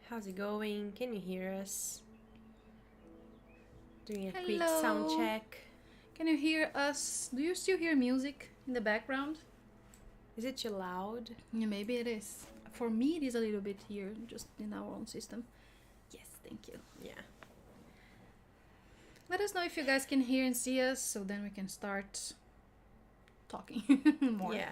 How's it going? Can you hear us? Doing a quick Hello. sound check. Can you hear us? Do you still hear music in the background? Is it too loud? Yeah, maybe it is. For me, it is a little bit here, just in our own system. Yes, thank you. Yeah. Let us know if you guys can hear and see us, so then we can start talking more. Yeah.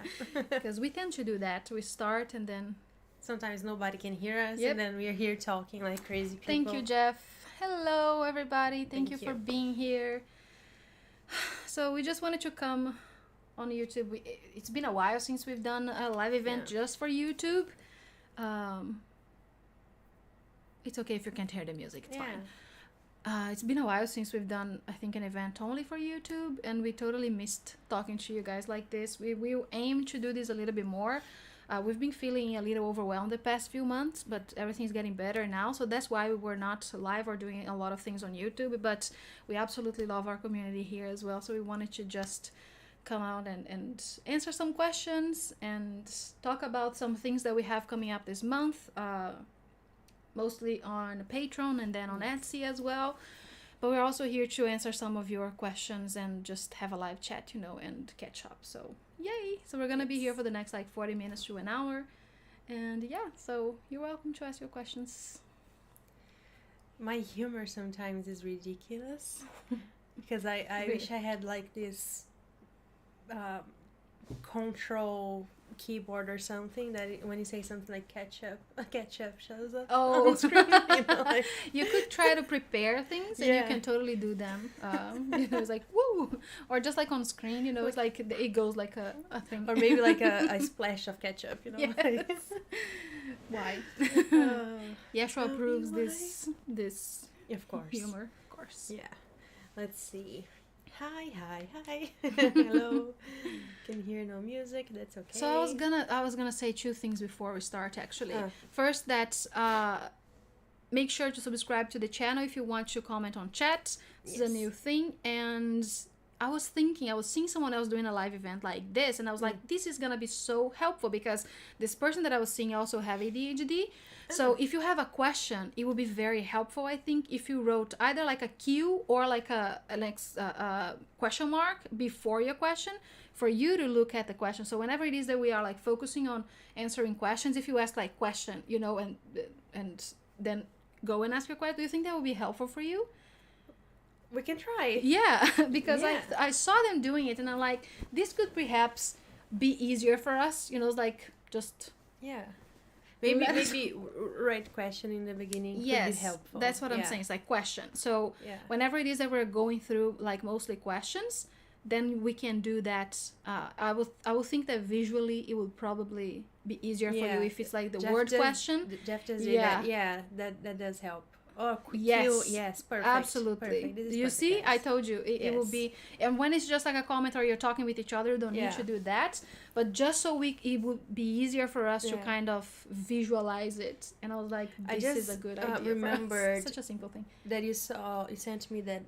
Because we tend to do that. We start and then... Sometimes nobody can hear us, Yep. and then we are here talking like crazy people. Thank you, Jeff. Hello, everybody. Thank you you. for being here. So we just wanted to come on YouTube. It's been a while since we've done a live event just for YouTube. It's okay if you can't hear the music. It's fine. It's been a while since we've done, I think, an event only for YouTube, and we totally missed talking to you guys like this. We will aim to do this a little bit more. We've been feeling a little overwhelmed the past few months, but everything's getting better now, so that's why we were not live or doing a lot of things on YouTube, but we absolutely love our community here as well, so we wanted to just come out and answer some questions and talk about some things that we have coming up this month, mostly on Patreon and then on Etsy as well. But we're also here to answer some of your questions and just have a live chat, and catch up. So, yay! So we're going to be here for the next 40 minutes to an hour. And yeah, so you're welcome to ask your questions. My humor sometimes is ridiculous. Because I wish I had this control keyboard or something that when you say something like ketchup shows up on the screen. You could try to prepare things and you can totally do them. It's like woo, or just like on screen, it's like it goes like a thing, or maybe like a splash of ketchup. Yes. Why? Yeshua approves this of course humor, of course. Yeah. Let's see. Hi. Hello. Can hear no music. That's okay. So I was gonna say two things before we start. Actually, first that make sure to subscribe to the channel if you want to comment on chat. This is a new thing, and I was seeing someone else doing a live event like this, and I was like, this is gonna be so helpful because this person that I was seeing also have ADHD. So if you have a question, it would be very helpful, I think, if you wrote either like a Q or like a question mark before your question for you to look at the question. So whenever it is that we are focusing on answering questions, if you ask question, and then go and ask your question, do you think that would be helpful for you? We can try. Yeah, because I saw them doing it and I'm like, this could perhaps be easier for us, it's just... Yeah. Maybe right question in the beginning could be helpful. That's what I'm saying. It's question. So whenever it is that we're going through mostly questions, then we can do that. I will think that visually it will probably be easier for you if it's the Jeff word question. Jeff does that. Yeah, that does help. Oh, yes, perfect. Absolutely. Perfect. This is you perfect, see, guys. I told you it will be, and when it's just a comment or you're talking with each other, you don't need to do that. But just so it would be easier for us to kind of visualize it. And I was like, this is a good idea. Remembered such a simple thing that you sent me that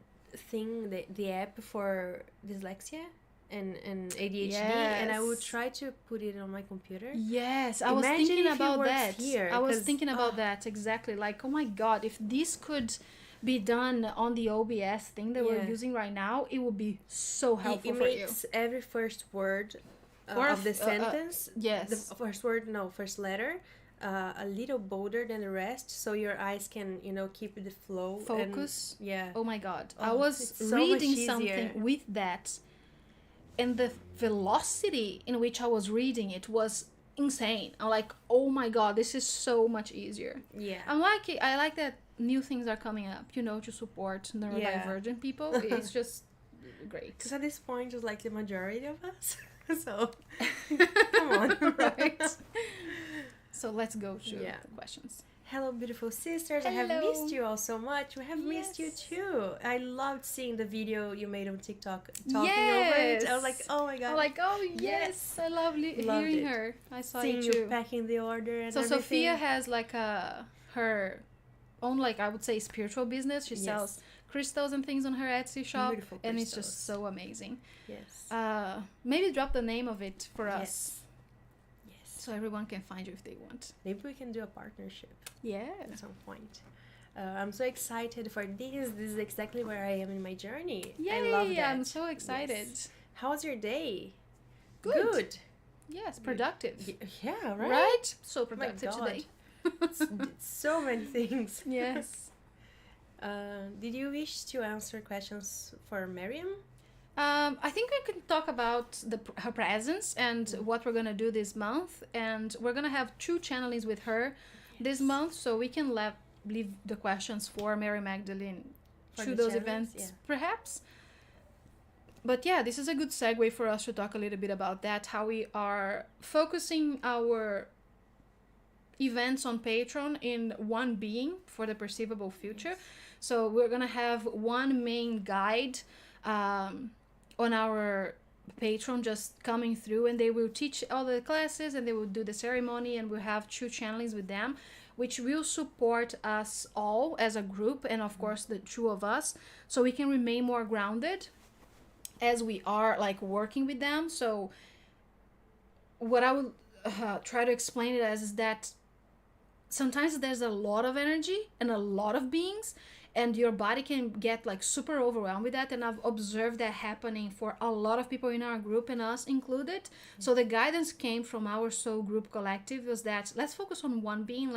thing, the app for dyslexia and ADHD, and I would try to put it on my computer. Yes, I was thinking about that. I was thinking about that exactly. Oh my God, if this could be done on the OBS thing that we're using right now, it would be so helpful for you. It makes every first word of the sentence, the first letter, a little bolder than the rest, so your eyes can keep the flow, focus. And, oh my God, I was reading something with that. And the velocity in which I was reading it was insane. I'm like, oh my God, this is so much easier. Yeah. I like that new things are coming up, to support neurodivergent people. It's just great. Because at this point, it's the majority of us. So, come on. Right. So let's go to the questions. Hello, beautiful sisters. Hello. I have missed you all so much. We have missed you too. I loved seeing the video you made on TikTok talking over it. I was like, oh my God. I'm like, oh yes. I love hearing her. I saw seeing you too. You packing the order and so everything. Sophia has her own I would say spiritual business. She sells crystals and things on her Etsy shop. Beautiful and crystals. It's just so amazing. Yes. Maybe drop the name of it for us. Yes. So everyone can find you if they want. Maybe we can do a partnership. Yeah. At some point. I'm so excited for this. This is exactly where I am in my journey. Yay, I love that. I'm so excited. Yes. How was your day? Good. Yes, productive. Yeah, right? Right? So productive today. it's so many things. Yes. Did you wish to answer questions for Miriam? I think we can talk about her presence and what we're going to do this month. And we're going to have 2 channelings with her this month. So we can leave the questions for Mary Magdalene through those events, perhaps. But yeah, this is a good segue for us to talk a little bit about that, how we are focusing our events on Patreon in one being for the perceivable future. Yes. So we're going to have one main guide on our Patreon just coming through, and they will teach all the classes and they will do the ceremony, and we'll have 2 channelings with them, which will support us all as a group, and of course the 2 of us, so we can remain more grounded as we are like working with them. So what I would try to explain it as is that sometimes there's a lot of energy and a lot of beings, and your body can get like super overwhelmed with that, and I've observed that happening for a lot of people in our group, and us included. Mm-hmm. So the guidance came from our soul group collective was that let's focus on one being,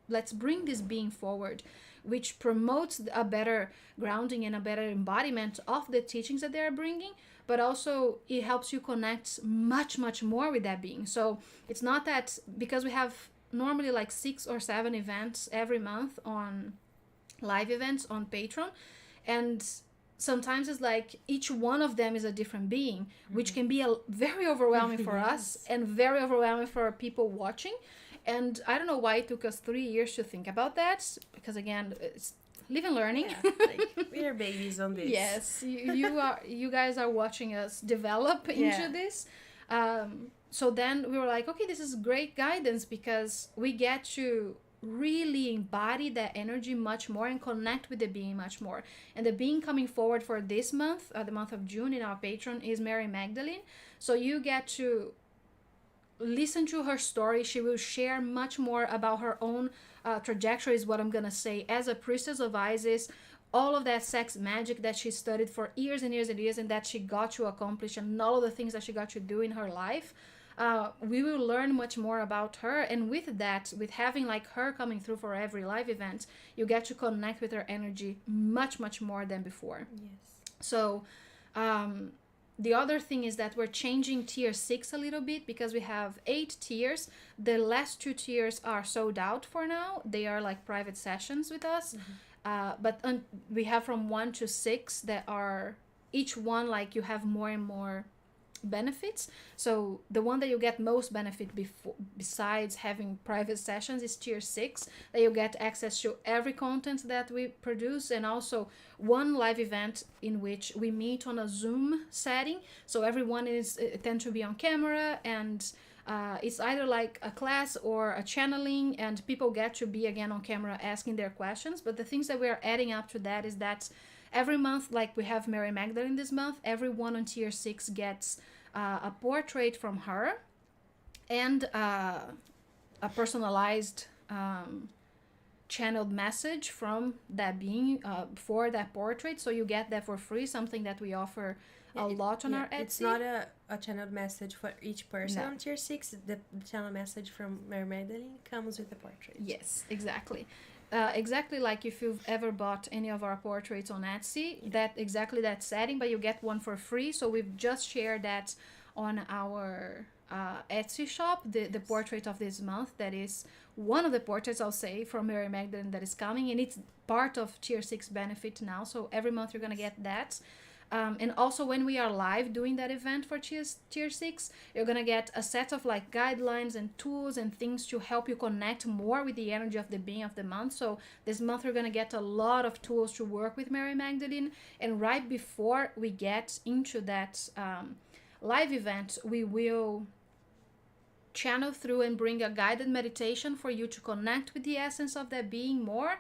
let's bring this being forward, which promotes a better grounding and a better embodiment of the teachings that they're bringing, but also it helps you connect much, much more with that being. So it's not that, because we have normally like 6 or 7 events every month on live events on Patreon, and sometimes it's like each one of them is a different being, which can be very overwhelming for us and very overwhelming for people watching. And I don't know why it took us 3 years to think about that, because again, it's live and learning. Yeah, like, we are babies on this. Yes, you guys are watching us develop into this. So then we were like, okay, this is great guidance, because we get to really embody that energy much more and connect with the being much more. And the being coming forward for this month, the month of June, in our Patreon is Mary Magdalene. So you get to listen to her story. She will share much more about her own trajectory, is what I'm gonna say, as a priestess of Isis, all of that sex magic that she studied for years and years and years, and that she got to accomplish, and all of the things that she got to do in her life. We will learn much more about her, and with that, with having like her coming through for every live event, you get to connect with her energy much, much more than before. Yes. So the other thing is that we're changing tier 6 a little bit, because we have 8 tiers. The last 2 tiers are sold out for now. They are like private sessions with us. But we have from 1 to 6 that are each one like you have more and more benefits. So the one that you get most benefit besides having private sessions is tier 6, that you get access to every content that we produce, and also one live event in which we meet on a Zoom setting. So everyone tend to be on camera, and it's either like a class or a channeling, and people get to be again on camera asking their questions. But the things that we are adding up to that is that every month, like we have Mary Magdalene this month, everyone on tier 6 gets a portrait from her and a personalized channeled message from that being for that portrait. So you get that for free, something that we offer a lot on our Etsy. It's not a channeled message for each person on tier 6. The channel message from Mary Magdalene comes with the portrait. Yes, exactly. Exactly like if you've ever bought any of our portraits on Etsy, that setting, but you get one for free. So we've just shared that on our Etsy shop, the portrait of this month. That is one of the portraits, I'll say, from Mary Magdalene that is coming, and it's part of tier 6 benefit now. So every month you're gonna get that. And also when we are live doing that event for tier 6, you're gonna get a set of like guidelines and tools and things to help you connect more with the energy of the being of the month. So this month we're gonna get a lot of tools to work with Mary Magdalene. And right before we get into that live event, we will channel through and bring a guided meditation for you to connect with the essence of that being more,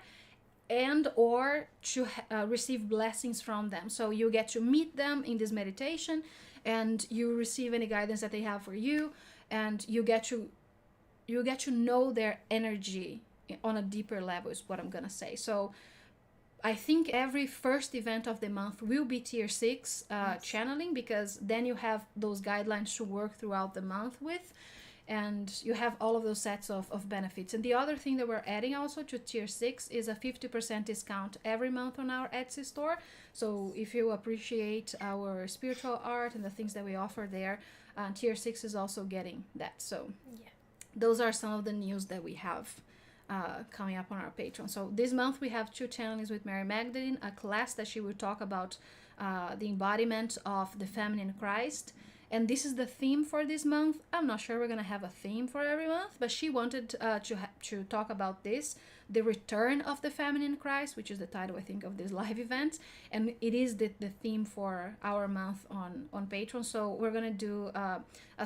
and or to receive blessings from them. So you get to meet them in this meditation, and you receive any guidance that they have for you, and you get to you get to know their energy on a deeper level, is what I'm gonna say. So I think every first event of the month will be tier 6 channeling, because then you have those guidelines to work throughout the month with, and you have all of those sets of benefits. And the other thing that we're adding also to tier 6 is a 50% discount every month on our Etsy store. So if you appreciate our spiritual art and the things that we offer there, tier 6 is also getting that. So those are some of the news that we have coming up on our Patreon. So this month we have 2 channelings with Mary Magdalene, a class that she will talk about the embodiment of the feminine Christ. And this is the theme for this month. I'm not sure we're going to have a theme for every month, but she wanted to talk about this, the return of the feminine Christ, which is the title, I think, of this live event. And it is the theme for our month on Patreon. So we're going to do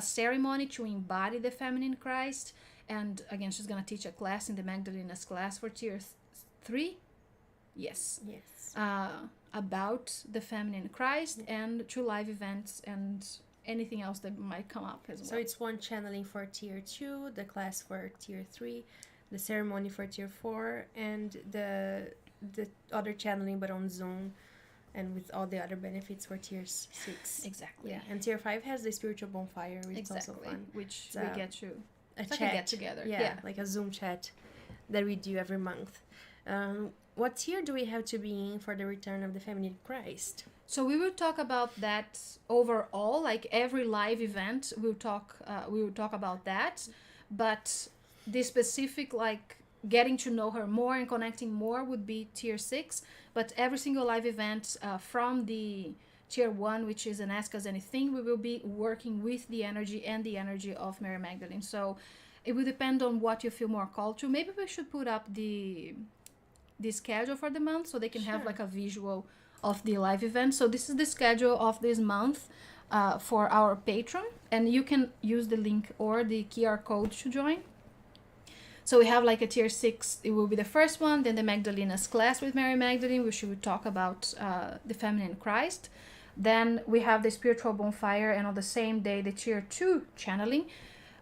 a ceremony to embody the feminine Christ. And again, she's going to teach a class in the Magdalene's class for tier 3. Yes. About the feminine Christ, and 2 live events and anything else that might come up as well. So it's 1 channeling for tier 2, the class for tier 3, the ceremony for tier 4, and the other channeling but on Zoom, and with all the other benefits for tier 6. Exactly. Yeah. And tier 5 has the spiritual bonfire, which is also fun. Which we get to it's like chat. a get together. Yeah, like a Zoom chat that we do every month. What tier do we have to be in for the return of the feminine Christ? So we will talk about that overall, like every live event we will talk about that, but the specific, like getting to know her more and connecting more, would be tier 6. But every single live event from the tier 1, which is an Ask Us Anything, we will be working with the energy of Mary Magdalene. So it will depend on what you feel more called to. Maybe we should put up the schedule for the month so they can have like a visual of the live event. So this is the schedule of this month for our Patreon, and you can use the link or the QR code to join. So we have like a tier 6, it will be the first one, then the Magdalene's class with Mary Magdalene, which we will talk about the feminine Christ. Then we have the spiritual bonfire, and on the same day the tier 2 channeling,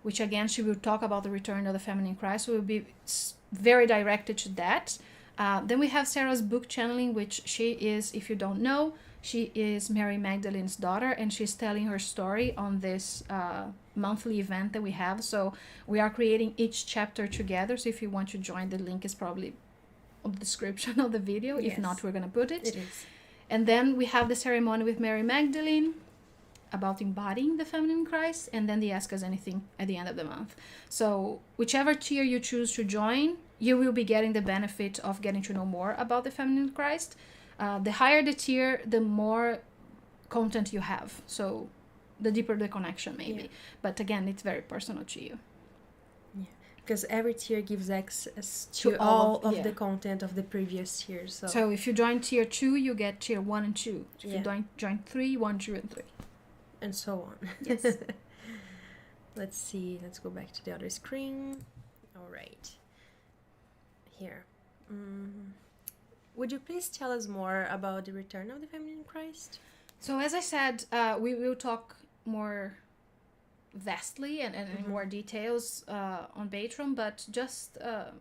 which again she will talk about the return of the feminine Christ. So it will be very directed to that. Then we have Sarah's book channeling, which she is, if you don't know, she is Mary Magdalene's daughter, and she's telling her story on this monthly event that we have. So we are creating each chapter together. So if you want to join, the link is probably on the description of the video. Yes. If not, we're going to put it. It is. And then we have the ceremony with Mary Magdalene about embodying the feminine Christ, and then the Ask Us Anything at the end of the month. So whichever tier you choose to join, you will be getting the benefit of getting to know more about the feminine Christ. The higher the tier, the more content you have. So the deeper the connection, maybe. Yeah. But again, it's very personal to you. Yeah, because every tier gives access to all of the content of the previous tier. So if you join tier 2, you get tier 1 and 2. If you join 3, 1, 2, and 3. And so on. Yes. Let's see. Let's go back to the other screen. All right. Here. Would you please tell us more about the return of the feminine Christ? So as I said, we will talk more vastly and in more details on Patreon, but just a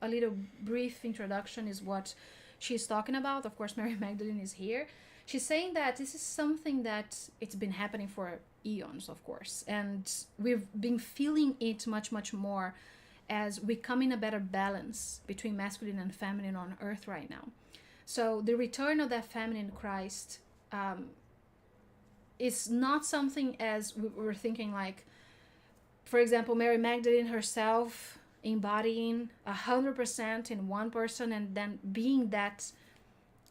little brief introduction is what she's talking about. Of course, Mary Magdalene is here. She's saying that this is something that it's been happening for eons, of course, and we've been feeling it much, much more as we come in a better balance between masculine and feminine on earth right now. So the return of that feminine Christ is not something as we were thinking, like, for example, Mary Magdalene herself embodying 100% in one person and then being that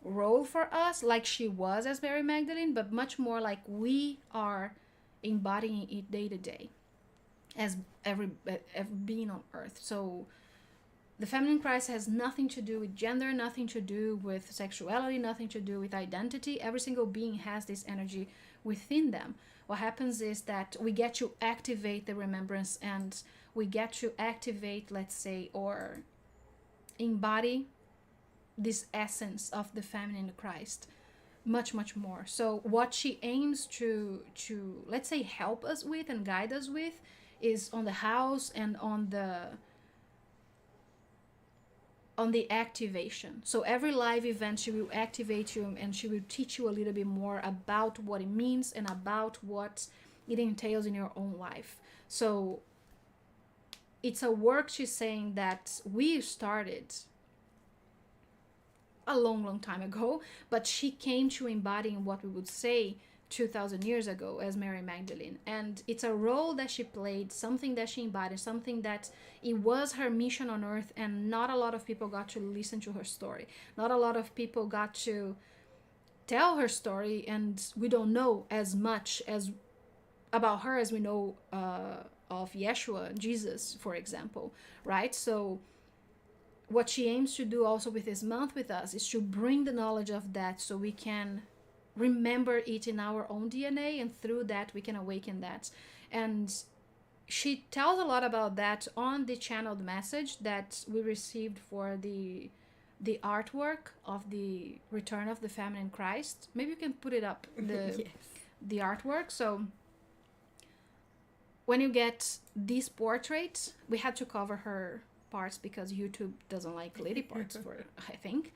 role for us like she was as Mary Magdalene, but much more like we are embodying it day to day as every being on earth. So the feminine Christ has nothing to do with gender, nothing to do with sexuality, nothing to do with identity. Every single being has this energy within them. What happens is that we get to activate the remembrance, and we get to activate, let's say, or embody this essence of the feminine Christ much, much more. So what she aims to let's say help us with and guide us with is on the house and on the activation. So every live event, she will activate you and she will teach you a little bit more about what it means and about what it entails in your own life. So it's a work, she's saying, that we started a long time ago, but she came to embodying what we would say 2000 years ago as Mary Magdalene. And it's a role that she played, something that she embodied, something that it was her mission on earth, and not a lot of people got to listen to her story. Not a lot of people got to tell her story, and we don't know as much as about her as we know of Yeshua, Jesus, for example, right? So what she aims to do also with this month with us is to bring the knowledge of that so we can remember it in our own DNA, and through that we can awaken that. And she tells a lot about that on the channeled message that we received for the artwork of the Return of the Feminine Christ. Maybe you can put it up, Yes. the artwork. So when you get these portraits, we had to cover her parts because YouTube doesn't like lady parts for, I think.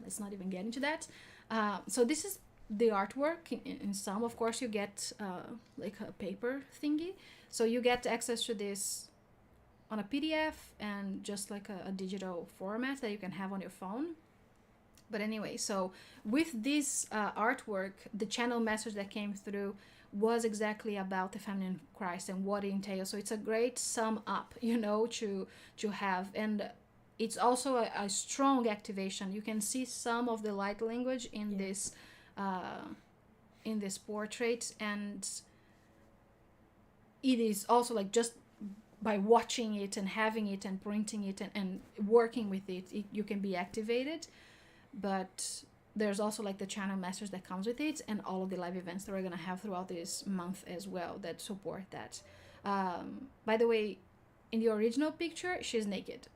Let's not even get into that. So this is the artwork. In some, of course, you get like a paper thingy. So you get access to this on a PDF and just like a digital format that you can have on your phone. But anyway, so with this artwork, the channel message that came through was exactly about the feminine Christ and what it entails. So it's a great sum up, to have. And it's also a strong activation. You can see some of the light language in this portrait, and it is also like just by watching it and having it and printing it and working with it, you can be activated. But there's also like the channel message that comes with it, and all of the live events that we're going to have throughout this month as well that support that. By the way, in the original picture, she's naked.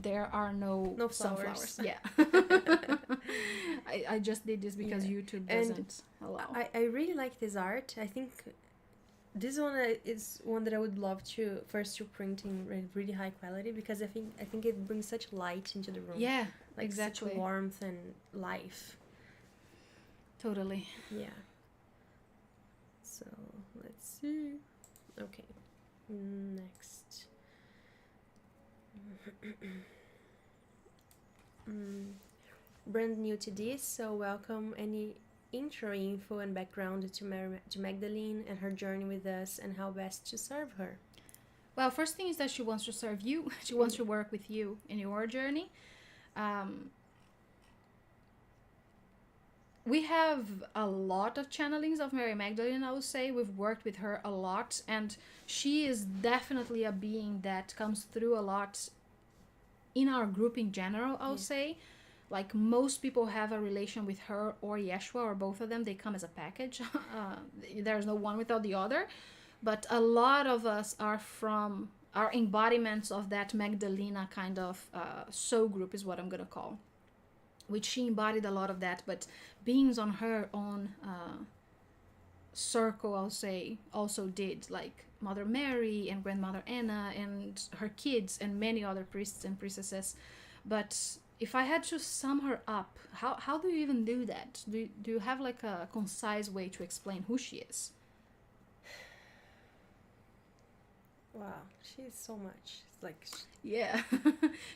There are no sunflowers. Yeah. I just did this because YouTube doesn't allow. I really like this art. I think this one is one that I would love to print in really high quality, because I think it brings such light into the room. Yeah, like exactly. Such warmth and life. Totally. Yeah. So let's see. Okay. Next. Brand new to this, so welcome. Any intro info and background to Magdalene and her journey with us, and how best to serve her? Well, first thing is that she wants to serve you. She wants to work with you in your journey. We have a lot of channelings of Mary Magdalene, I would say. We've worked with her a lot, and she is definitely a being that comes through a lot in our group in general, I would say. Like, most people have a relation with her or Yeshua, or both of them. They come as a package. There's no one without the other. But a lot of us are embodiments of that Magdalena kind of soul group, is what I'm going to call. Which she embodied a lot of that. But beings on her own circle, I'll say, also did. Like Mother Mary and Grandmother Anna and her kids and many other priests and priestesses. But if I had to sum her up, how do you even do that? Do you have like a concise way to explain who she is? Wow, she's so much. It's like... Yeah.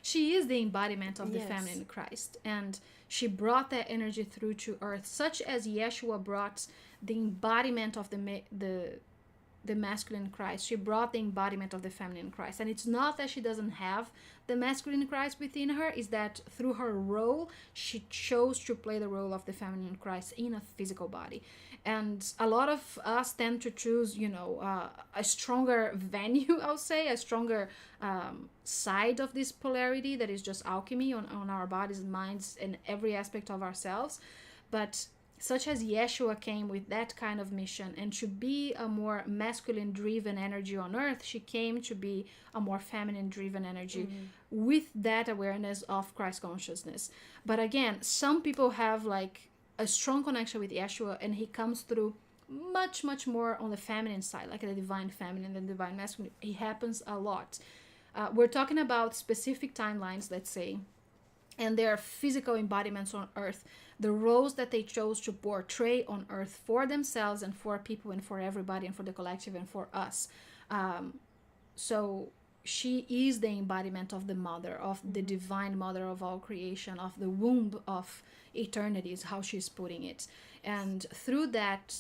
She is the embodiment of the feminine Christ. And she brought that energy through to earth, such as Yeshua brought the embodiment of the masculine Christ. She brought the embodiment of the feminine Christ. And it's not that she doesn't have the masculine Christ within her, is that through her role, she chose to play the role of the feminine Christ in a physical body. And a lot of us tend to choose, a stronger venue, I'll say, a stronger side of this polarity that is just alchemy on our bodies and minds and every aspect of ourselves. But such as Yeshua came with that kind of mission, and to be a more masculine driven energy on earth, she came to be a more feminine driven energy with that awareness of Christ consciousness. But again, some people have like a strong connection with Yeshua, and he comes through much more on the feminine side, like the divine feminine and the divine masculine. It happens a lot. We're talking about specific timelines, let's say, and their physical embodiments on earth, the roles that they chose to portray on earth for themselves and for people and for everybody and for the collective and for us. So she is the embodiment of the mother, of the divine mother of all creation, of the womb of eternity is how she's putting it. And through that,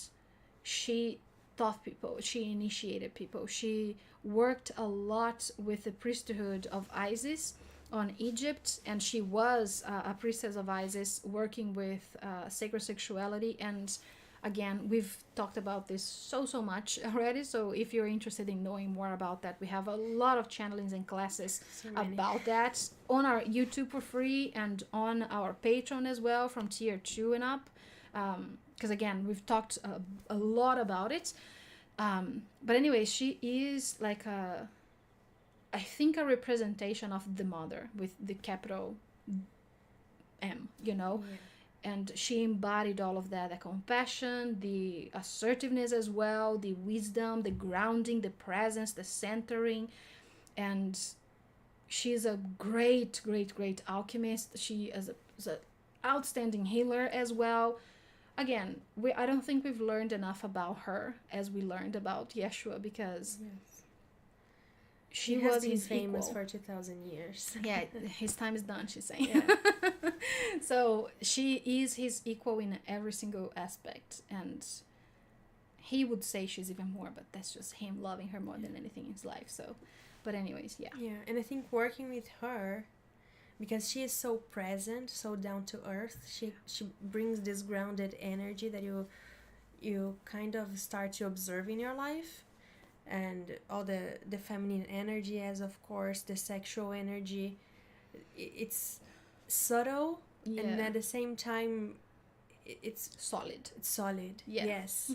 she taught people, she initiated people, she worked a lot with the priesthood of Isis on Egypt, and she was a priestess of Isis working with sacred sexuality. And again, we've talked about this so much already, so if you're interested in knowing more about that, we have a lot of channelings and classes about that on our YouTube for free and on our Patreon as well from tier 2 and up, because again, we've talked a lot about it. But anyway, she is like I think a representation of the mother with the capital M, you know. And she embodied all of that, the compassion, the assertiveness as well, the wisdom, the grounding, the presence, the centering. And she's a great alchemist. She is an outstanding healer as well. Again, I don't think we've learned enough about her as we learned about Yeshua, because she was his famous equal for 2,000 years. Yeah, his time is done, she's saying. Yeah. So she is his equal in every single aspect, and he would say she's even more, but that's just him loving her more than anything in his life. So, but anyways, yeah. Yeah, and I think working with her, because she is so present, so down to earth, she brings this grounded energy that you kind of start to observe in your life. And all the feminine energy, as of course the sexual energy, it's subtle, and at the same time it's solid. Yes.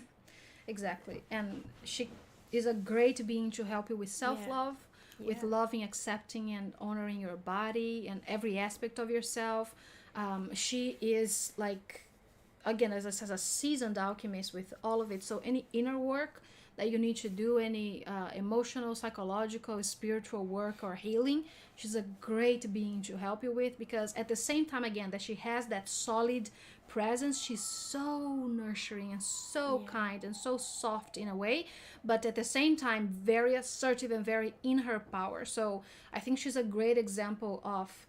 Exactly. And she is a great being to help you with self-love, with loving, accepting and honoring your body and every aspect of yourself. She is, like, again, as I said, a seasoned alchemist with all of it. So any inner work that you need to do, any emotional, psychological, spiritual work or healing, she's a great being to help you with, because at the same time, again, that she has that solid presence, she's so nurturing and so kind and so soft in a way, but at the same time very assertive and very in her power. So I think she's a great example of,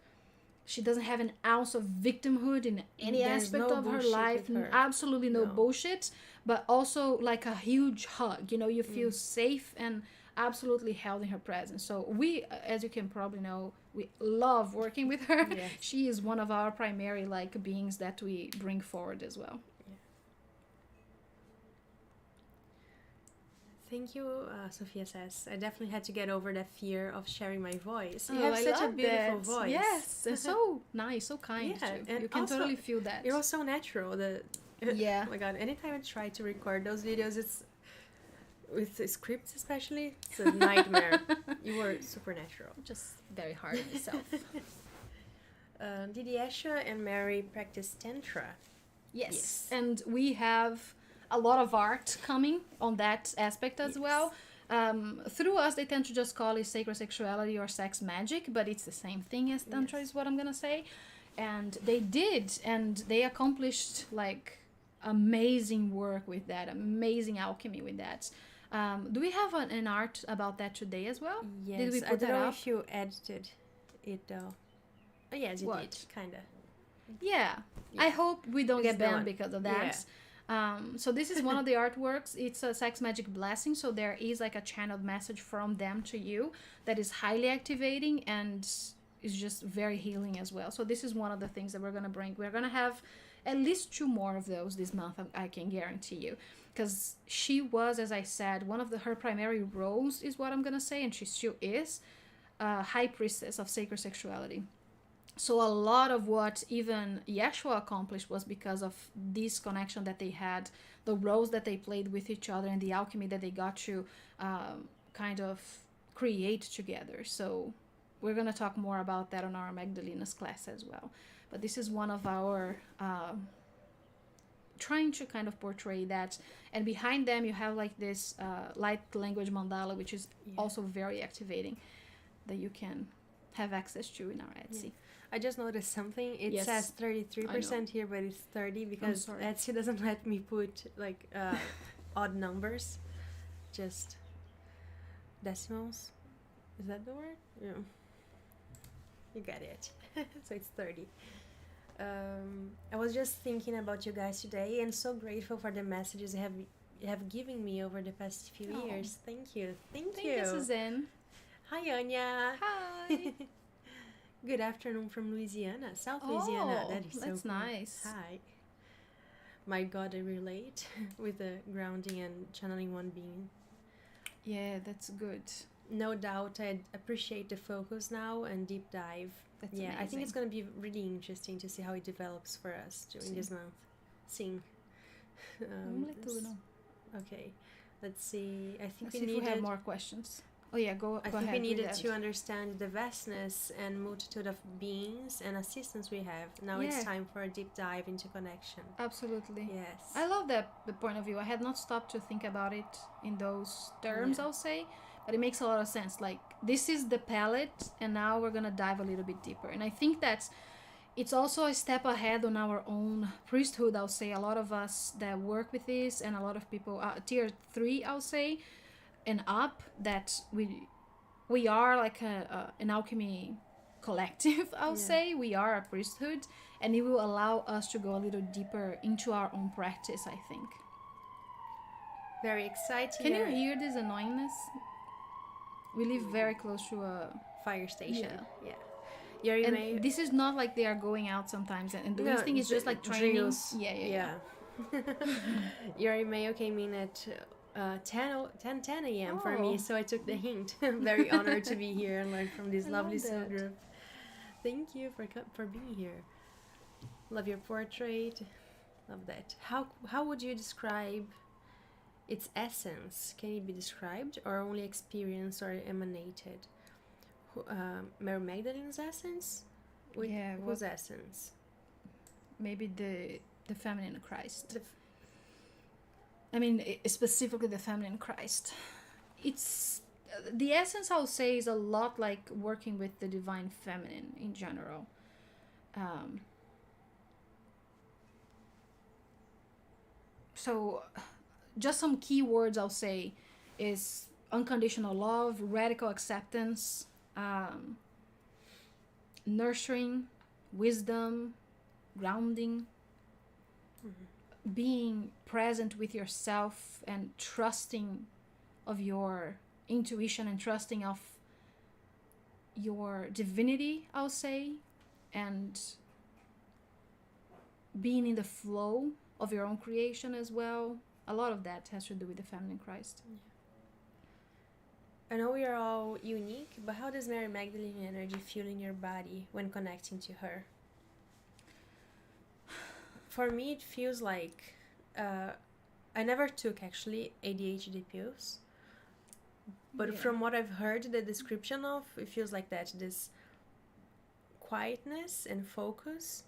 she doesn't have an ounce of victimhood in any aspect of her life. Absolutely no bullshit, but also like a huge hug. You know, you feel safe and absolutely held in her presence. So we, as you can probably know, we love working with her. Yes. She is one of our primary beings that we bring forward as well. Yeah. Thank you, Sophia says. I definitely had to get over that fear of sharing my voice. You have such a beautiful voice. Yes, it's so nice, so kind. Yeah, too. And you can totally feel that. It was so natural. Oh my god, anytime I try to record those videos, it's with the scripts especially, it's a nightmare. You were supernatural. Just very hard on yourself. Did Yeshua and Mary practice Tantra? Yes. And we have a lot of art coming on that aspect as well. Through us, they tend to just call it sacred sexuality or sex magic, but it's the same thing as Tantra is what I'm gonna say. And they did, and they accomplished amazing work with that, amazing alchemy with that. Do we have an art about that today as well? Yes, did we put I don't know up? if you edited it though. Oh, yes, you did, kinda. Yeah, I hope we don't get banned because of that. Yeah. So this is one of the artworks. It's a sex magic blessing, so there is a channeled message from them to you that is highly activating and is just very healing as well. So this is one of the things that we're going to bring. We're going to have at least 2 more of those this month, I can guarantee you, because she was, as I said, one of her primary roles is what I'm going to say, and she still is a high priestess of sacred sexuality. So a lot of what even Yeshua accomplished was because of this connection that they had, the roles that they played with each other, and the alchemy that they got to kind of create together. So we're going to talk more about that on our Magdalene's class as well. But this is one of our trying to kind of portray that. And behind them you have like this light language mandala, which is also very activating, that you can have access to in our Etsy. I just noticed something. It says 33% here, but it's 30 because Etsy doesn't let me put like odd numbers, just decimals. Is that the word? Yeah. You got it. So it's 30. I was just thinking about you guys today, and so grateful for the messages you have given me over the past few years. Thank you. Thank you, Suzanne. Hi, Anya. Hi. Good afternoon from Louisiana, South Louisiana. That is so that's cool. nice. Hi. My God, I relate with the grounding and channeling one being. Yeah, that's good. No doubt, I appreciate the focus now and deep dive. That's amazing. I think it's going to be really interesting to see how it develops for us during this month. Okay, let's see. I think we have more questions. Oh yeah, go I think we needed to understand the vastness and multitude of beings and assistance we have. Now it's time for a deep dive into connection. Absolutely. Yes. I love the point of view. I had not stopped to think about it in those terms, I'll say. But it makes a lot of sense. Like, this is the palette, and now we're going to dive a little bit deeper. And I think that's it's also a step ahead on our own priesthood, I'll say. A lot of us that work with this, and a lot of people, tier 3, I'll say, and up, that we are like an alchemy collective, I'll say. We are a priesthood, and it will allow us to go a little deeper into our own practice, I think. Very exciting. Can you hear this annoyingness? We live very close to a fire station. Yeah. And this is not like they are going out sometimes, and the thing is just like training. Drills. Yeah. Your email came in at 10 a.m. for me, so I took the hint. I'm very honored to be here and learn from this lovely soul group. Thank you for being here. Love your portrait. Love that. How would you describe its essence? Can it be described or only experienced or emanated? Mary Magdalene's essence? Whose essence? Maybe the feminine Christ. I mean, specifically the feminine Christ. It's the essence, I'll say, is a lot like working with the divine feminine in general. So just some key words I'll say is unconditional love, radical acceptance, nurturing, wisdom, grounding, being present with yourself and trusting of your intuition and trusting of your divinity, I'll say, and being in the flow of your own creation as well. A lot of that has to do with the feminine Christ. I know we are all unique, but how does Mary Magdalene energy feel in your body when connecting to her? For me, it feels like I never took actually ADHD pills, but from what I've heard the description of, it feels like that, this quietness and focus,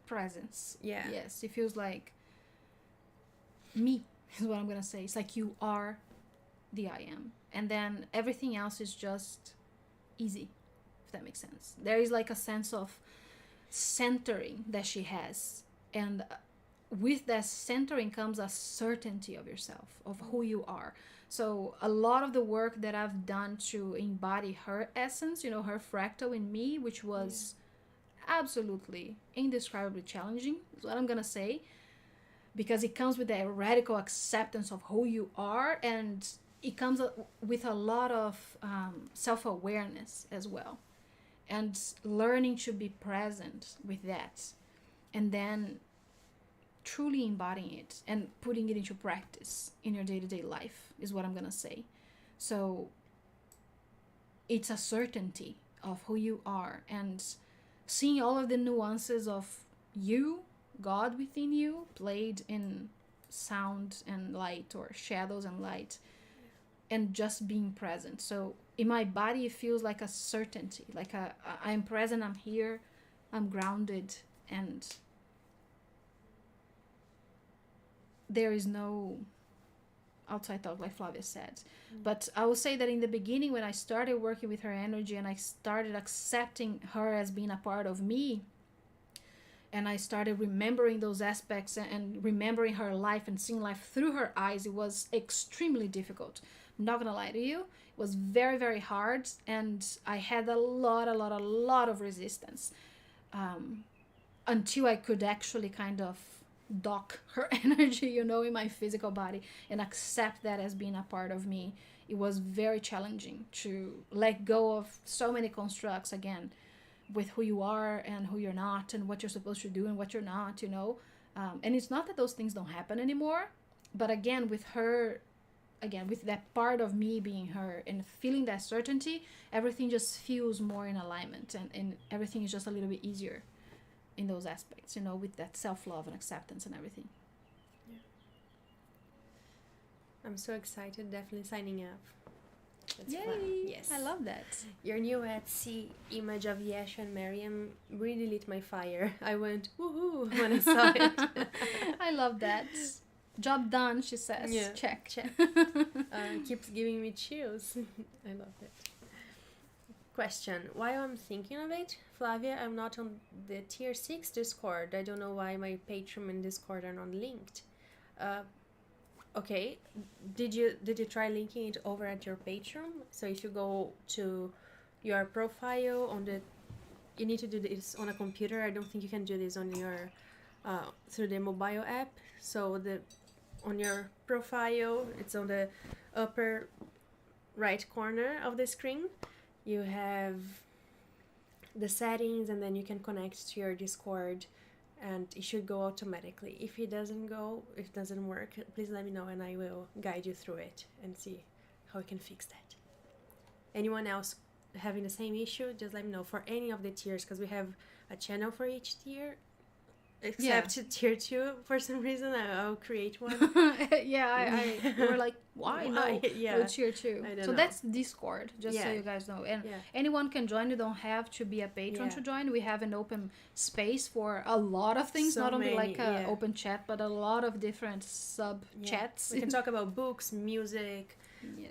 presence. Yes, it feels like me is what I'm gonna say. It's like you are the I am, and then everything else is just easy, if that makes sense. There is like a sense of centering that she has, and with that centering comes a certainty of yourself, of who you are. So a lot of the work that I've done to embody her essence, her fractal in me, which was absolutely indescribably challenging, is what I'm gonna say, because it comes with a radical acceptance of who you are, and it comes with a lot of self-awareness as well, and learning to be present with that, and then truly embodying it and putting it into practice in your day-to-day life is what I'm gonna say. So it's a certainty of who you are, and seeing all of the nuances of you, God within you, played in sound and light, or shadows and light, and just being present. So in my body it feels like a certainty, like I'm present, I'm here, I'm grounded, and there is no outside talk, like Flavia said. But I will say that in the beginning, when I started working with her energy and I started accepting her as being a part of me, and I started remembering those aspects and remembering her life and seeing life through her eyes, it was extremely difficult. I'm not gonna lie to you. It was very, very hard, and I had a lot of resistance, until I could actually kind of dock her energy, in my physical body and accept that as being a part of me. It was very challenging to let go of so many constructs again, with who you are and who you're not, and what you're supposed to do and what you're not, and it's not that those things don't happen anymore, but again, with her, again, with that part of me being her and feeling that certainty, everything just feels more in alignment, and everything is just a little bit easier in those aspects, with that self-love and acceptance and everything. Yeah. I'm so excited, definitely signing up. That's Yay! fun. Yes. I love that. Your new Etsy image of Yeshua and Miriam really lit my fire. I went woohoo when I saw it. I love that. Job done, she says. Yeah. Check. Keeps giving me chills. I love it. Question. Why I'm thinking of it? Flavia, I'm not on the tier 6 Discord. I don't know why my Patreon and Discord are not linked. Okay, did you try linking it over at your Patreon? So if you go to your profile you need to do this on a computer. I don't think you can do this on your through the mobile app. So on your profile, it's on the upper right corner of the screen. You have the settings, and then you can connect to your Discord, and it should go automatically. If it doesn't work, please let me know and I will guide you through it and see how we can fix that. Anyone else having the same issue, just let me know for any of the tiers, because we have a channel for each tier, except tier 2. For some reason I'll create one. We're like, why? No, Yeah. tier 2. I don't So know. that's Discord, just so you guys know. And anyone can join. You don't have to be a patron to join. We have an open space for a lot of things, So not only many, like a open chat, but a lot of different sub chats. We can talk about books, music,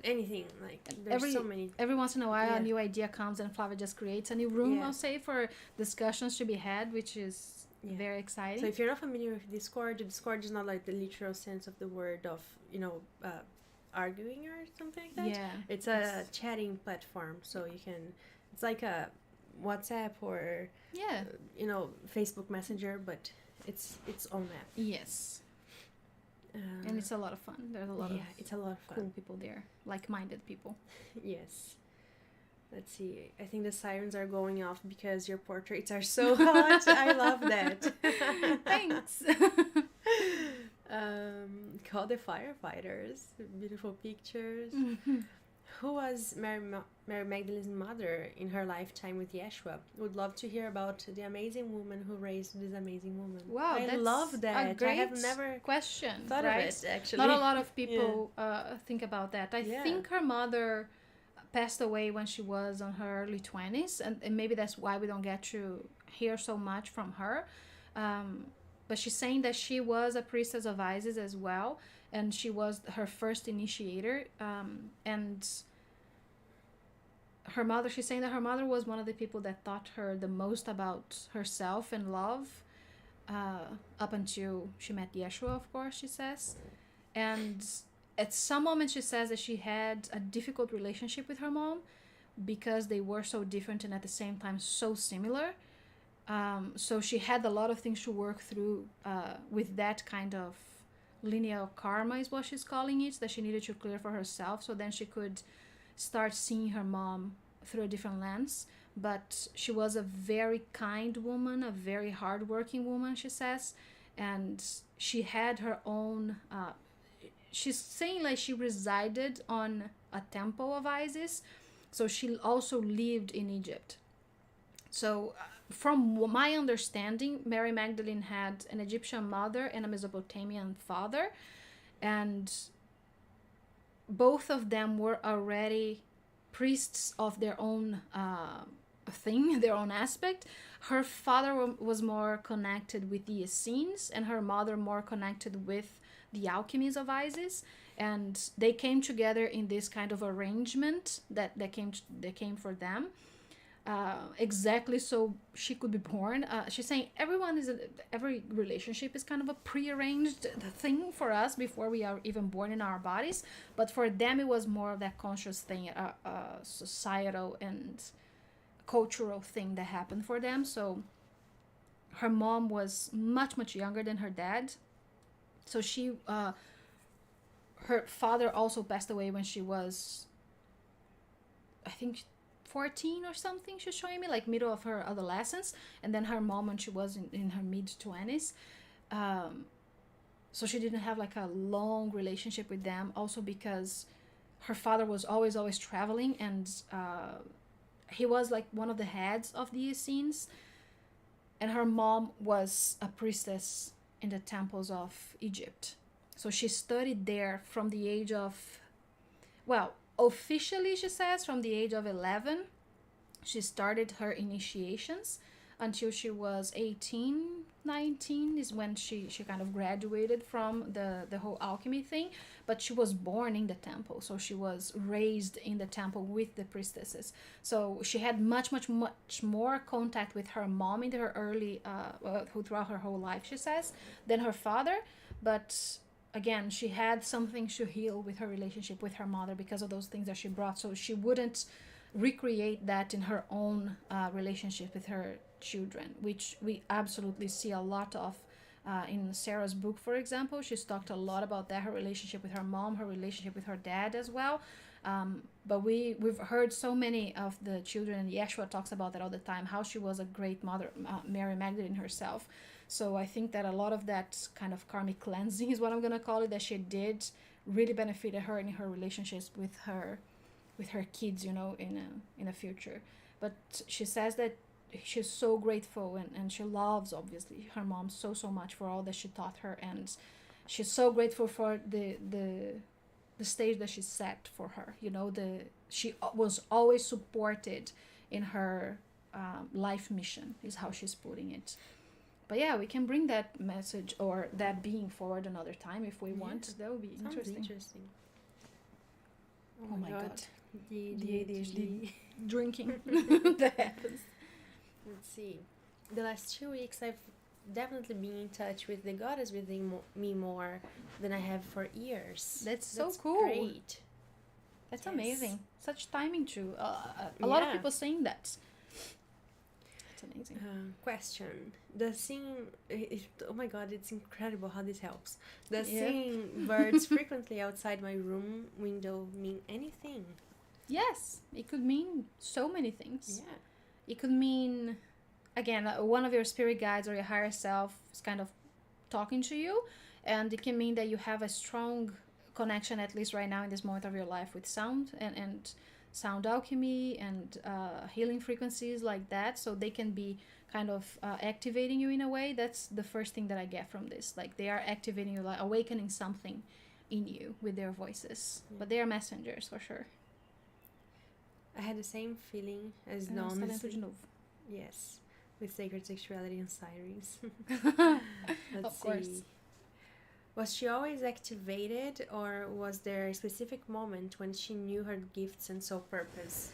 anything. Like there's so many. Every once in a while, a new idea comes, and Flavia just creates a new room. I'll say, for discussions to be had, which is very exciting. So if you're not familiar with Discord is not like the literal sense of the word of arguing or something like that. Yeah, it's a chatting platform, so you can. It's like a WhatsApp or Facebook Messenger, but it's its own app. Yes. And it's a lot of fun. There's a lot of it's a lot of fun. Cool people there, like-minded people. Yes. Let's see. I think the sirens are going off because your portraits are so hot. I love that. Thanks. Call the firefighters. Beautiful pictures. Who was Mary Magdalene's mother in her lifetime with Yeshua? Would love to hear about the amazing woman who raised this amazing woman. Wow, I love that. A great I have never question. thought of it, actually. Not a lot of people think about that. I think her mother passed away when she was on her early 20s, and maybe that's why we don't get to hear so much from her. But she's saying that she was a priestess of Isis as well, and she was her first initiator. And her mother, she's saying that her mother was one of the people that taught her the most about herself and love, up until she met Yeshua, of course, she says. And at some moment she says that she had a difficult relationship with her mom because they were so different and at the same time so similar. So she had a lot of things to work through with that kind of lineal karma is what she's calling it, that she needed to clear for herself, so then she could start seeing her mom through a different lens. But she was a very kind woman, a very hardworking woman, she says, and she had her own she's saying like she resided on a temple of Isis, so she also lived in Egypt. So from my understanding, Mary Magdalene had an Egyptian mother and a Mesopotamian father, and both of them were already priests of their own thing, their own aspect. Her father was more connected with the Essenes, and her mother more connected with the alchemies of Isis, and they came together in this kind of arrangement that came for them, exactly so she could be born. She's saying every relationship is kind of a prearranged thing for us before we are even born in our bodies, but for them it was more of that conscious thing, a societal and cultural thing that happened for them. So her mom was much younger than her dad, so she her father also passed away when she was, I think, 14 or something. She's showing me like middle of her adolescence, and then her mom when she was in her mid-20s. So she didn't have like a long relationship with them, also because her father was always traveling, and he was like one of the heads of the Essenes, and her mom was a priestess in the temples of Egypt. So she studied there from the age of, well, officially she says from the age of 11. She started her initiations until she was 18, 19 is when she kind of graduated from the whole alchemy thing. But she was born in the temple, so she was raised in the temple with the priestesses. So she had much more contact with her mom in her early who throughout her whole life, she says, than her father. But again, she had something to heal with her relationship with her mother because of those things that she brought, so she wouldn't recreate that in her own relationship with her children, which we absolutely see a lot of in Sarah's book, for example. She's talked a lot about that, her relationship with her mom, her relationship with her dad as well. But we've heard so many of the children, and Yeshua talks about that all the time, how she was a great mother, Mary Magdalene herself. So I think that a lot of that kind of karmic cleansing is what I'm gonna call it, that she did, really benefited her in her relationships with her kids, you know, in the future. But she says that she's so grateful, and she loves obviously her mom so much for all that she taught her, and she's so grateful for the stage that she set for her. You know, she was always supported in her life mission, is how she's putting it. But yeah, we can bring that message or that being forward another time if we want. That would be interesting. Oh my god. The ADHD drinking that happens. Let's see. The last 2 weeks, I've definitely been in touch with the goddess within me more than I have for years. That's so cool. Great. That's amazing. Such timing too. A lot of people saying that. That's amazing. Question. Does seeing... oh my god, it's incredible how this helps. Does seeing birds frequently outside my room window mean anything? Yes. It could mean so many things. Yeah. It could mean, again, one of your spirit guides or your higher self is kind of talking to you. And it can mean that you have a strong connection, at least right now in this moment of your life, with sound and sound alchemy and healing frequencies like that. So they can be kind of activating you in a way. That's the first thing that I get from this. Like they are activating you, like awakening something in you with their voices. Yeah. But they are messengers for sure. I had the same feeling as Dawn. Yes, with sacred sexuality and sirens. Let's see. Course. Was she always activated, or was there a specific moment when she knew her gifts and saw purpose?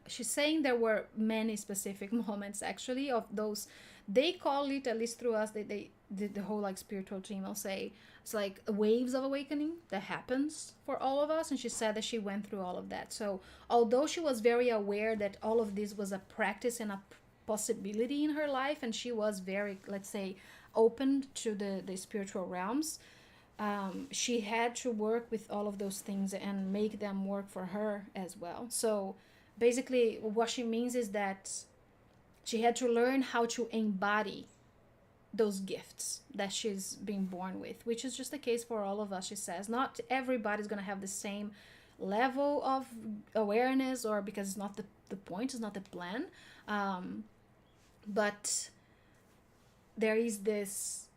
She's saying there were many specific moments, actually, of those. They call it, at least through us, they the whole like spiritual team will say it's like waves of awakening that happens for all of us. And she said that she went through all of that. So although she was very aware that all of this was a practice and a possibility in her life, and she was very, let's say, open to the spiritual realms, she had to work with all of those things and make them work for her as well. So basically what she means is that she had to learn how to embody those gifts that she's being born with, which is just the case for all of us. She says not everybody's going to have the same level of awareness, or because it's not the point, it's not the plan, but there is this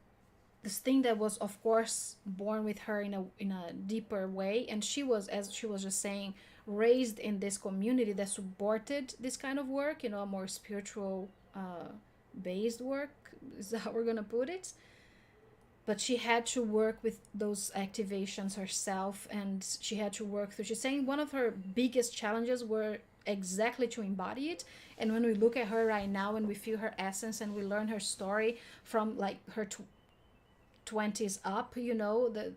thing that was, of course, born with her in a deeper way. And she was, as she was just saying, raised in this community that supported this kind of work, a more spiritual based work is how we're gonna put it. but she had to work with those activations herself, and she had to work through. She's saying one of her biggest challenges were exactly to embody it. And when we look at her right now and we feel her essence and we learn her story from like her 20s up, you know, the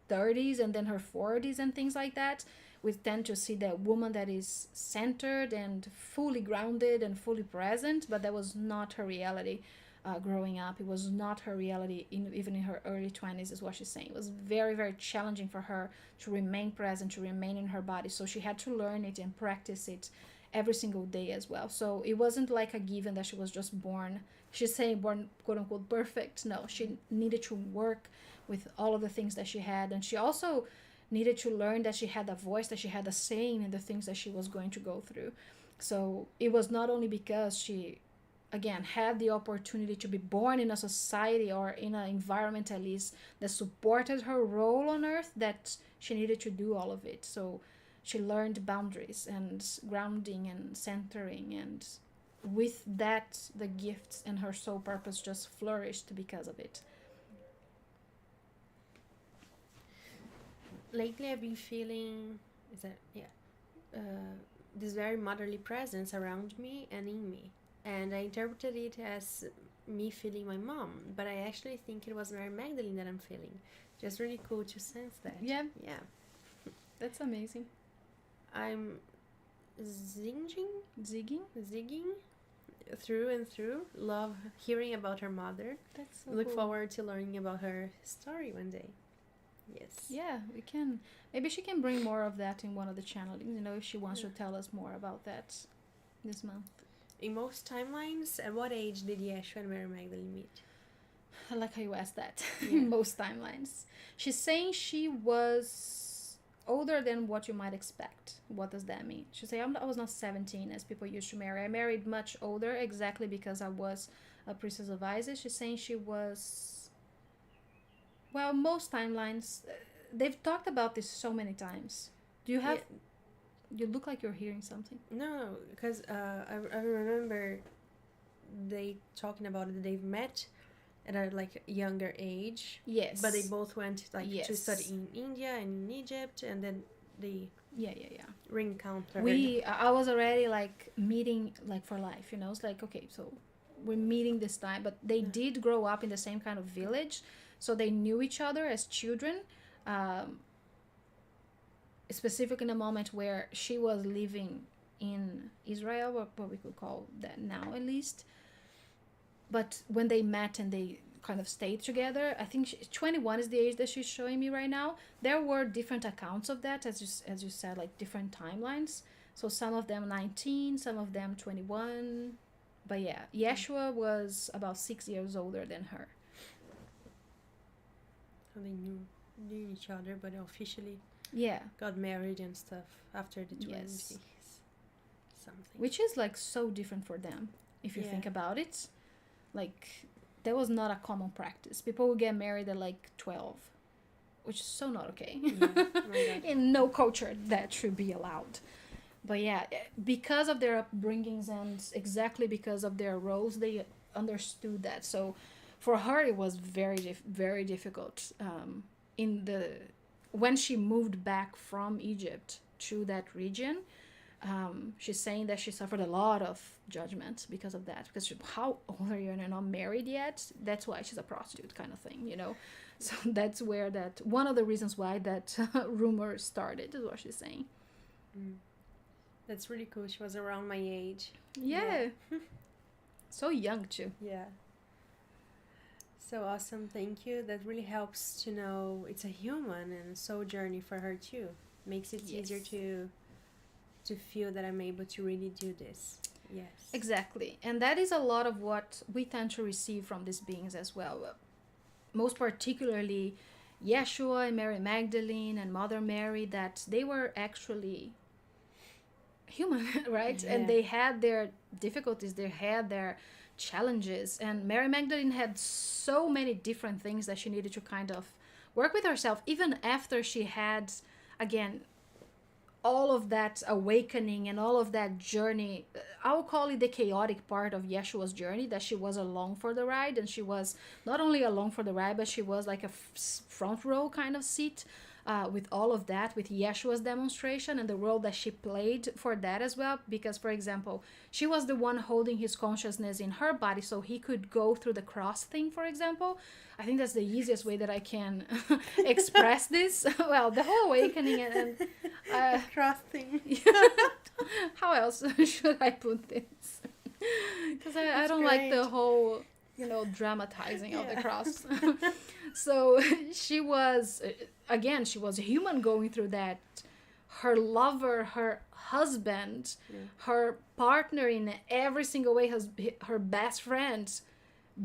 30s and then her 40s and things like that, we tend to see that woman that is centered and fully grounded and fully present, but that was not her reality growing up. It was not her reality even in her early 20s, is what she's saying. It was very, very challenging for her to remain present, to remain in her body. So she had to learn it and practice it every single day as well. So it wasn't like a given that she was just born, she's saying born quote unquote perfect. No, she needed to work with all of the things that she had. And she also needed to learn that she had a voice, that she had a saying in the things that she was going to go through. So it was not only because she, again, had the opportunity to be born in a society or in an environment at least that supported her role on earth that she needed to do all of it. So she learned boundaries and grounding and centering, and with that the gifts and her soul purpose just flourished because of it. Lately I've been feeling this very motherly presence around me and in me, and I interpreted it as me feeling my mom, but I actually think it was Mary Magdalene that I'm feeling. Just really cool to sense that. Yeah, That's amazing. I'm zigging through and through. Love hearing about her mother. That's so Look cool. forward to learning about her story one day. Yes. Yeah, we can. Maybe she can bring more of that in one of the channelings, you know, if she wants to tell us more about that this month. In most timelines, at what age did Yeshua and Mary Magdalene meet? I like how you asked that. Yeah. In most timelines. She's saying she was older than what you might expect. What does that mean? She's saying I was not 17 as people used to marry. I married much older exactly because I was a priestess of Isis. She's saying she was... Well, most timelines, they've talked about this so many times. Do you have... Yeah. You look like you're hearing something. No, because I remember they talking about it. They've met at a like younger age. Yes. But they both went like to study in India and in Egypt, and then they re-encountered. I was already like meeting like for life, you know. It's like, okay, so we're meeting this time, but they did grow up in the same kind of village, so they knew each other as children. Specific in a moment where she was living in Israel, or what we could call that now at least. But when they met and they kind of stayed together, I think 21 is the age that she's showing me right now. There were different accounts of that, as you said, like different timelines. So some of them 19, some of them 21. But yeah, Yeshua was about 6 years older than her. So they knew each other, but officially got married and stuff after the 20s. Yes. Something. Which is like so different for them, if you think about it. Like, that was not a common practice. People would get married at like 12, which is so not okay. In no culture that should be allowed. But yeah, because of their upbringings and exactly because of their roles, they understood that. So for her, it was very, very difficult. When she moved back from Egypt to that region, she's saying that she suffered a lot of judgment because of that. Because how old are you and you're not married yet? That's why she's a prostitute kind of thing, you know. So that's where one of the reasons why that rumor started is what she's saying. That's really cool. She was around my age. Yeah. So young too. Yeah. So awesome. Thank you. That really helps to know it's a human and soul journey for her too. Makes it easier to feel that I'm able to really do this. Yes. Exactly. And that is a lot of what we tend to receive from these beings as well. Most particularly Yeshua and Mary Magdalene and Mother Mary, that they were actually human, right? Yeah. And they had their difficulties, they had their challenges. And Mary Magdalene had so many different things that she needed to kind of work with herself, even after she had, again, all of that awakening and all of that journey, I will call it the chaotic part of Yeshua's journey, that she was along for the ride, and she was not only along for the ride, but she was like a front row kind of seat, with all of that, with Yeshua's demonstration and the role that she played for that as well. Because, for example, she was the one holding his consciousness in her body so he could go through the cross thing, for example. I think that's the easiest way that I can express this. Well, the whole awakening and cross thing. How else should I put this? Because I don't like the whole, dramatizing of the cross. So she was, again, she was a human going through that. Her lover, her husband, her partner in every single way, her best friend,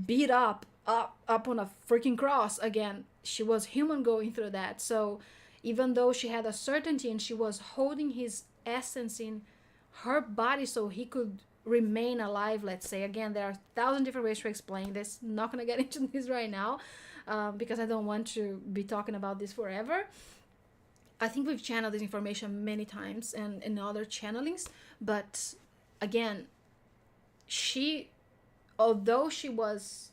beat up on a freaking cross. Again, she was human going through that. So even though she had a certainty and she was holding his essence in her body so he could remain alive, let's say. Again, there are 1,000 different ways to explain this. I'm not going to get into this right now, because I don't want to be talking about this forever. I think we've channeled this information many times and in other channelings, but again, although she was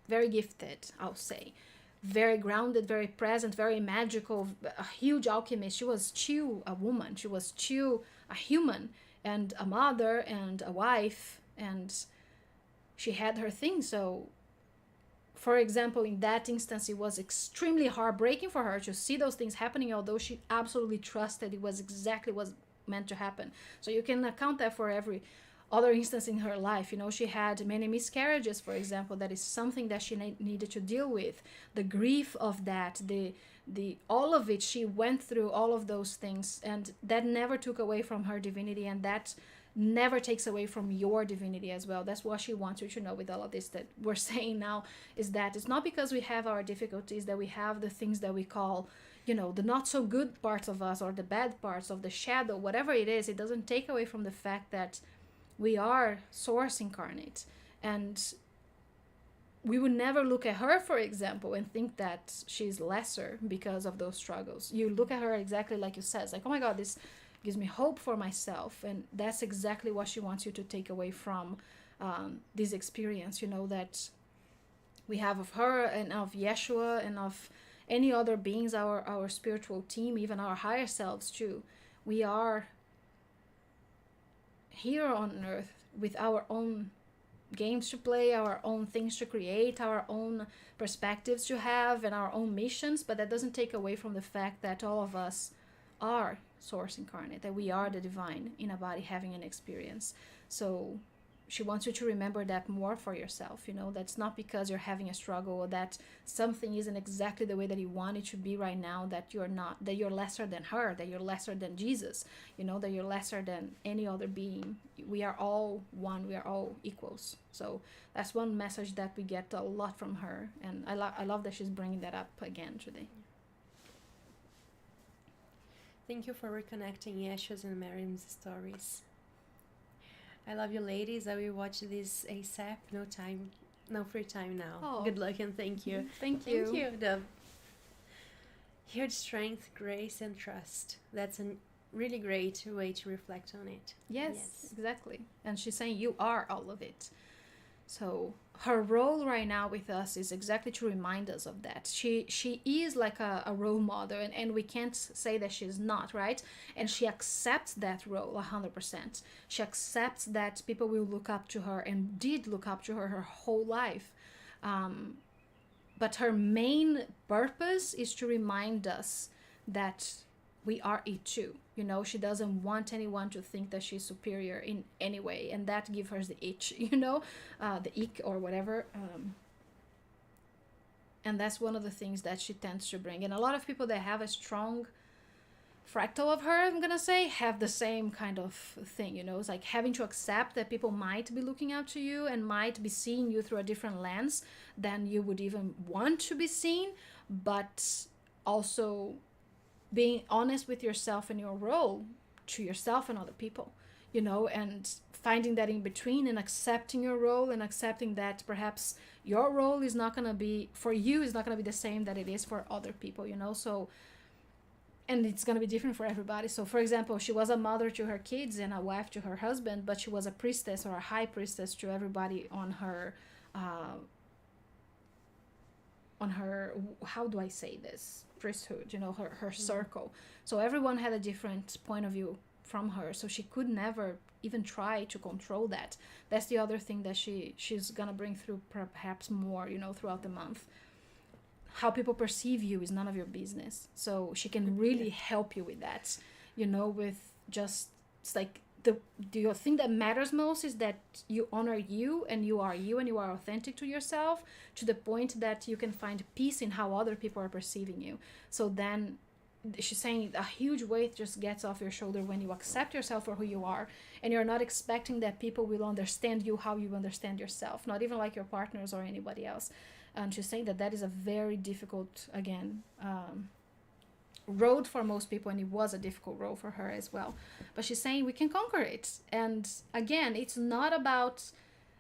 very gifted, I'll say, very grounded, very present, very magical, a huge alchemist, she was too a woman, she was too a human, and a mother and a wife, and she had her thing. So, for example, in that instance, it was extremely heartbreaking for her to see those things happening, although she absolutely trusted it was exactly what was meant to happen. So you can account that for every other instance in her life. She had many miscarriages, for example. That is something that she needed to deal with. The grief of that, the all of it, she went through all of those things, and that never took away from her divinity, and that never takes away from your divinity as well. That's what she wants you to know with all of this that we're saying now, is that it's not because we have our difficulties that we have the things that we call, the not so good parts of us, or the bad parts of the shadow, whatever it is. It doesn't take away from the fact that we are source incarnate, and we would never look at her, for example, and think that she's lesser because of those struggles. You look at her exactly like you said. It's like, oh my God, this gives me hope for myself. And that's exactly what she wants you to take away from this experience, that we have of her and of Yeshua and of any other beings, our spiritual team, even our higher selves too. We are here on earth with our own games to play, our own things to create, our own perspectives to have, and our own missions, but that doesn't take away from the fact that all of us are source incarnate, that we are the divine in a body having an experience. So she wants you to remember that more for yourself. That's not because you're having a struggle, or that something isn't exactly the way that you want it to be right now, that you're not, that you're lesser than her, that you're lesser than Jesus, that you're lesser than any other being. We are all one, we are all equals. So that's one message that we get a lot from her, and I love that she's bringing that up again today. Thank you for reconnecting Yeshua's and Miriam's stories. I love you, ladies. I will watch this ASAP. No free time now. Oh. Good luck and thank you. Thank you. Thank you, Dove. Here's strength, grace, and trust. That's a really great way to reflect on it. Yes, exactly. And she's saying you are all of it. So her role right now with us is exactly to remind us of that. She is like a role model, and we can't say that she's not, right? And she accepts that role 100%. She accepts that people will look up to her, and did look up to her whole life. But her main purpose is to remind us that we are it too. She doesn't want anyone to think that she's superior in any way, and that gives her the itch, the ick or whatever. And that's one of the things that she tends to bring. And a lot of people that have a strong fractal of her, I'm gonna say, have the same kind of thing. It's like having to accept that people might be looking out to you and might be seeing you through a different lens than you would even want to be seen, but also being honest with yourself and your role to yourself and other people, and finding that in between, and accepting your role, and accepting that perhaps your role is not going to be, for you, is not going to be the same that it is for other people, So and it's going to be different for everybody. So for example, she was a mother to her kids and a wife to her husband, but she was a priestess or a high priestess to everybody on her how do I say this, priesthood, you know, her circle. So everyone had a different point of view from her, so she could never even try to control that. That's the other thing that she's gonna bring through perhaps more, you know, throughout the month. How people perceive you is none of your business, so she can really help you with that, you know, with just, it's like the thing that matters most is that you honor you and you are authentic to yourself, to the point that you can find peace in how other people are perceiving you. So then she's saying a huge weight just gets off your shoulder when you accept yourself for who you are, and you're not expecting that people will understand you how you understand yourself, not even like your partners or anybody else. And she's saying that is a very difficult, again, road for most people, and it was a difficult road for her as well. But she's saying we can conquer it. And again, it's not about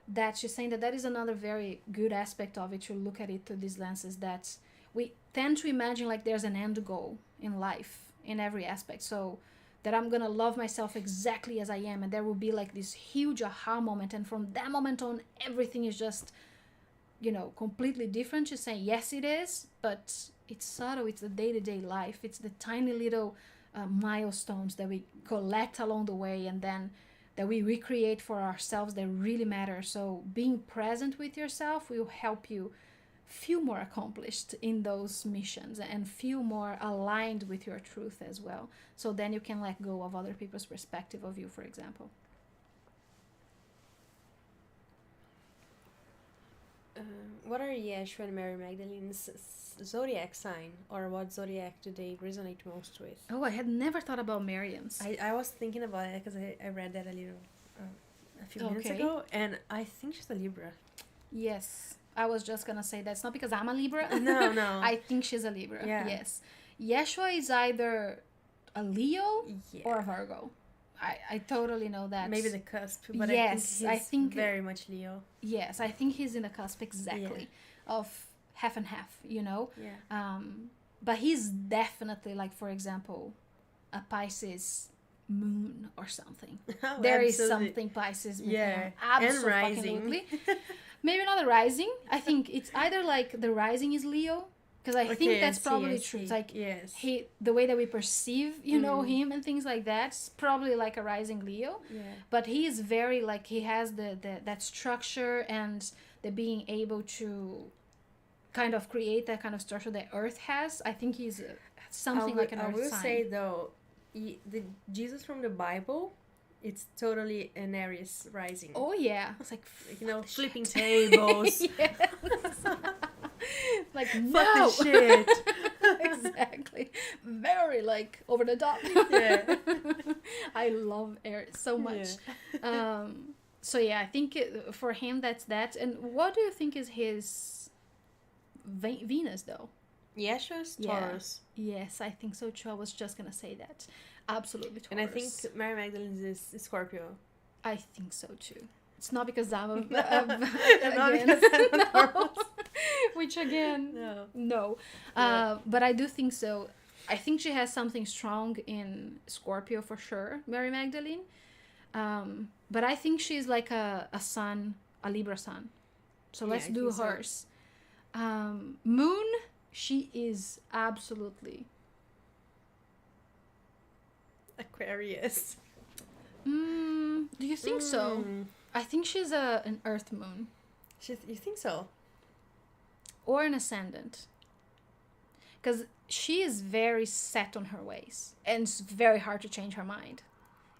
that. She's saying that is another very good aspect of it, to look at it through these lenses, that we tend to imagine like there's an end goal in life in every aspect. So that I'm gonna love myself exactly as I am, and there will be like this huge aha moment, and from that moment on everything is just, you know, completely different. She's saying yes, it is, but it's subtle. It's the day-to-day life. It's the tiny little milestones that we collect along the way, and then that we recreate for ourselves, that really matter. So being present with yourself will help you feel more accomplished in those missions and feel more aligned with your truth as well. So then you can let go of other people's perspective of you, for example. What are Yeshua and Mary Magdalene's zodiac sign, or what zodiac do they resonate most with? Oh, I had never thought about Miriam's. I was thinking about it because I read that a few minutes ago, and I think she's a Libra. Yes, I was just gonna say that's not because I'm a Libra. No. I think she's a Libra. Yeah. Yes. Yeshua is either a Leo or a Virgo. I totally know that. Maybe the cusp, but yes, I think very much Leo. Yes, I think he's in the cusp exactly of half and half, you know? Yeah. But he's definitely, like, for example, a Pisces moon or something. Oh, there is something Pisces with him. Absolutely. And rising. Maybe not the rising. I think it's either like the rising is Leo, because I think that's probably true. It's like the way that we perceive, you know, him and things like that, it's probably like a rising Leo. Yeah. But he is very, like, he has that structure and the being able to kind of create that kind of structure that Earth has. I think he's something like an Earth sign. I will say though, the Jesus from the Bible, it's totally an Aries rising. Oh yeah, it's like, you know, flipping tables. Like, no shit. Exactly, very like over the top. Yeah. I love Aries so much. So yeah, I think for him that's that. And what do you think is his Venus though? Yeshua's Taurus. Yes, I think so too. I was just gonna say that. Absolutely Taurus. And I think Mary Magdalene is Scorpio. I think so too. It's not because I'm not because I'm no. Which again, no. Yeah. But I do think so. I think she has something strong in Scorpio for sure, Mary Magdalene. But I think she's like a sun, a Libra sun. So let's do hers. So. Moon, she is absolutely Aquarius. Do you think so? I think she's an Earth moon. You think so? Or an ascendant. Because she is very set on her ways. And it's very hard to change her mind.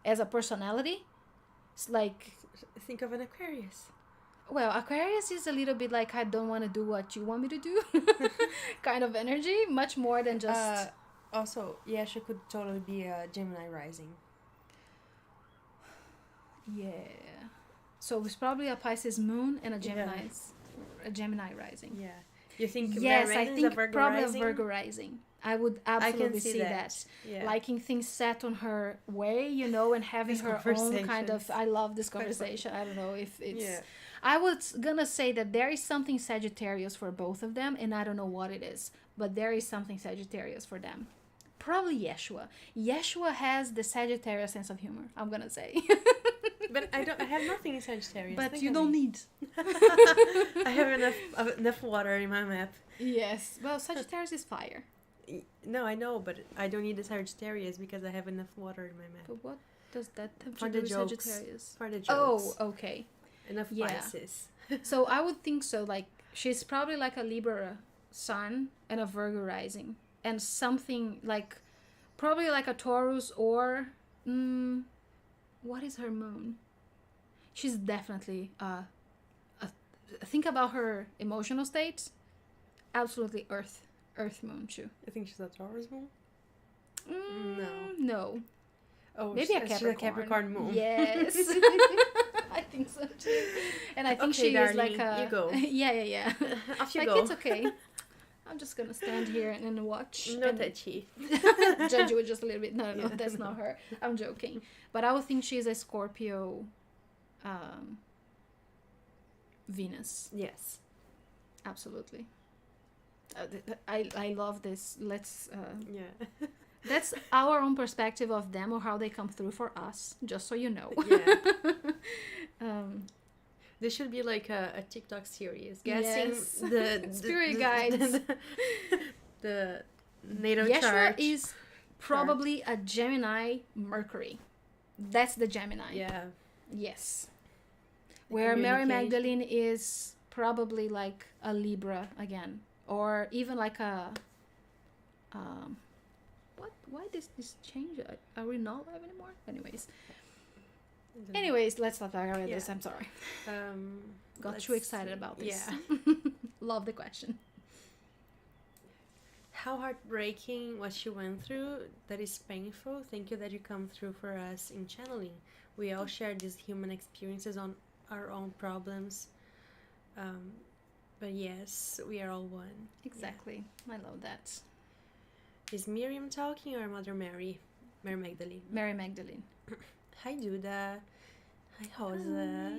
As a personality, it's like... Think of an Aquarius. Well, Aquarius is a little bit like, I don't want to do what you want me to do. Kind of energy. Much more than just... Also, she could totally be a Gemini rising. Yeah. So it's probably a Pisces moon and a Gemini rising. Yeah. You think yes, I think probably rising? A Virgo rising. I would absolutely see that. Yeah. Liking things set on her way, you know, and having her own kind of... I love this conversation. I don't know if it's... Yeah. I was gonna say that there is something Sagittarius for both of them, and I don't know what it is, but there is something Sagittarius for them. probably Yeshua. Yeshua has the Sagittarius sense of humor, I'm gonna say. But I have nothing in Sagittarius. But you don't need. I have enough water in my map. Yes. Well, Sagittarius is fire. No, I know, but I don't need the Sagittarius because I have enough water in my map. But what does that have For to the do with jokes. Sagittarius? For the Oh, jokes. okay. Enough biases. So I would think so. Like, she's probably like a Libra sun and a Virgo rising. And something like, probably like a Taurus or, what is her moon? She's definitely, think about her emotional state. Absolutely Earth moon too. I think she's a Taurus moon. No. Oh, maybe she's a Capricorn moon. Yes. I think so too. And I think she is like a... You go. Yeah. Off you like, go. it's okay. I'm just gonna stand here and watch. No and touchy. judge you just a little bit. No, that's not her. I'm joking. But I would think she's a Scorpio Venus. Yes. Absolutely. I love this. Let's... yeah. That's our own perspective of them or how they come through for us, just so you know. Yeah. This should be like a TikTok series. Guessing Yes. the Spirit guides. The natal Yeshua chart. is probably a Gemini Mercury. That's the Gemini. Yeah. Yes. Where Mary Magdalene is probably like a Libra again. Or even like a... Why does this change? Are we not live anymore? Anyways, let's not talk about this. I'm sorry. Got too excited about this. Yeah. Love the question. How heartbreaking what she went through. That is painful. Thank you that you come through for us in channeling. We all share these human experiences on our own problems. But yes, we are all one. Exactly. Yeah. I love that. Is Miriam talking or Mother Mary? Mary Magdalene. Mary Magdalene. Hi, Duda. Hi, Rosa.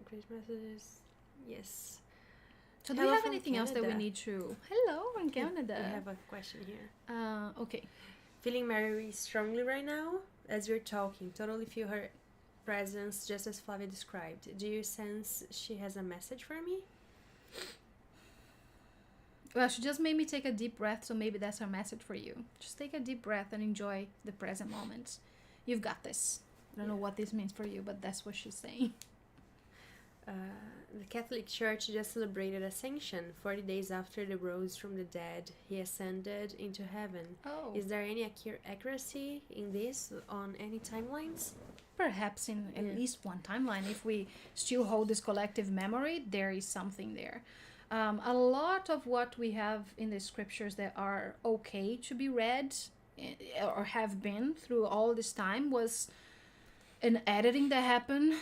Great messages. Yes. So do we have anything else that we need to... Hello from Canada. We have a question here. Okay. Feeling Mary strongly right now as you're talking. Totally feel her presence just as Flavia described. Do you sense she has a message for me? Well, she just made me take a deep breath, so maybe that's her message for you. Just take a deep breath and enjoy the present moment. You've got this. I don't know what this means for you, but that's what she's saying. The Catholic Church just celebrated Ascension. 40 days after the rose from the dead, he ascended into heaven. Oh. Is there any accuracy in this on any timelines? Perhaps in at least one timeline. If we still hold this collective memory, there is something there. A lot of what we have in the scriptures that are okay to be read or have been through all this time was an editing that happened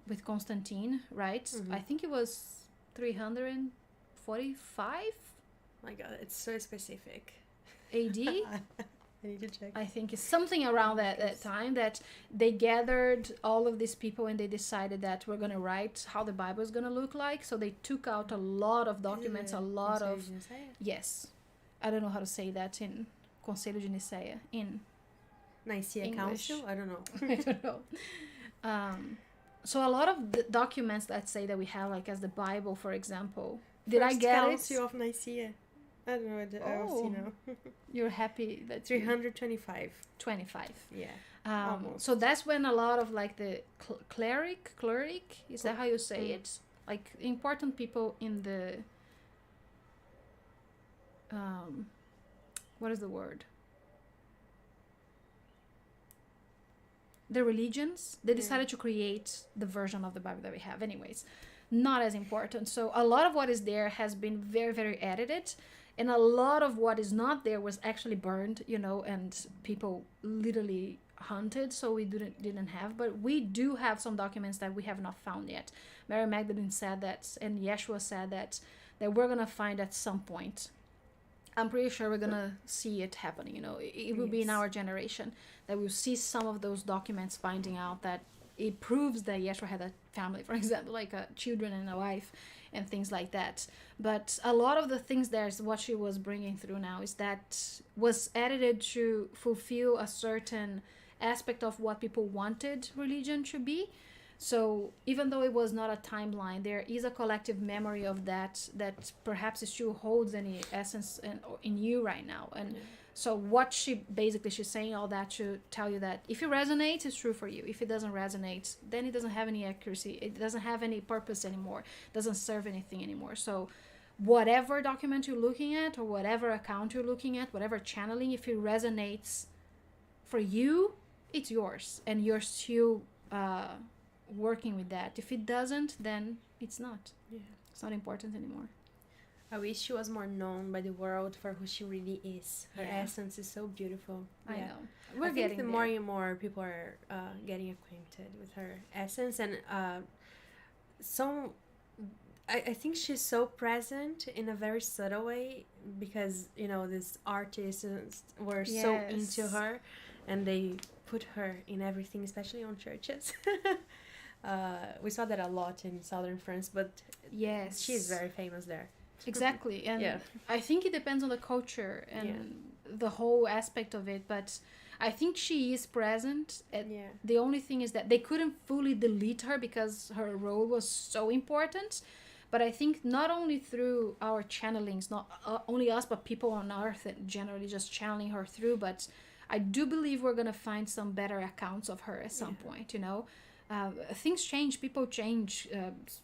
with Constantine, right? Mm-hmm. I think it was 345 My God, it's so specific. AD. I need to check. I think it's something around that time that they gathered all of these people and they decided that we're going to write how the Bible is going to look like. So they took out a lot of documents, a lot of... Yes. I don't know how to say that in Conselho de Nicéia. In Nicaea English. Council? I don't know. I don't know. So a lot of the documents, let's say, that we have, like as the Bible, for example. Did I get Council it? of Nicaea. I don't know. I'll see now. You're happy that 325. 25. Yeah. Almost. So that's when a lot of like the cleric, is that how you say it? Like important people in the what is the word? The religions, they decided to create the version of the Bible that we have. Anyways, not as important. So a lot of what is there has been very, very edited. And a lot of what is not there was actually burned, and people literally hunted, so we didn't have. But we do have some documents that we have not found yet. Mary Magdalene said that, and Yeshua said that we're going to find at some point. I'm pretty sure we're going to see it happening, It will be in our generation that we'll see some of those documents finding out that it proves that Yeshua had a family, for example, like children and a wife and things like that. But a lot of the things there's what she was bringing through now is that was edited to fulfill a certain aspect of what people wanted religion to be. So even though it was not a timeline, there is a collective memory of that perhaps it still holds any essence in you right now. And so what she's saying all that to tell you that if it resonates, it's true for you. If it doesn't resonate, then it doesn't have any accuracy. It doesn't have any purpose anymore. It doesn't serve anything anymore. So whatever document you're looking at or whatever account you're looking at, whatever channeling, if it resonates for you, it's yours. And you're still working with that. If it doesn't, then it's not. Yeah. It's not important anymore. I wish she was more known by the world for who she really is. Her essence is so beautiful. I know. I think the more and more people are getting acquainted with her essence, and I think she's so present in a very subtle way because, you know, these artists were so into her and they put her in everything, especially on churches. We saw that a lot in southern France, but she's very famous there. Exactly. And I think it depends on the culture and the whole aspect of it, but I think she is present. The only thing is that they couldn't fully delete her because her role was so important. But I think not only through our channelings, not only us, but people on earth and generally just channeling her through, but I do believe we're going to find some better accounts of her at some point, you know. Things change, people change,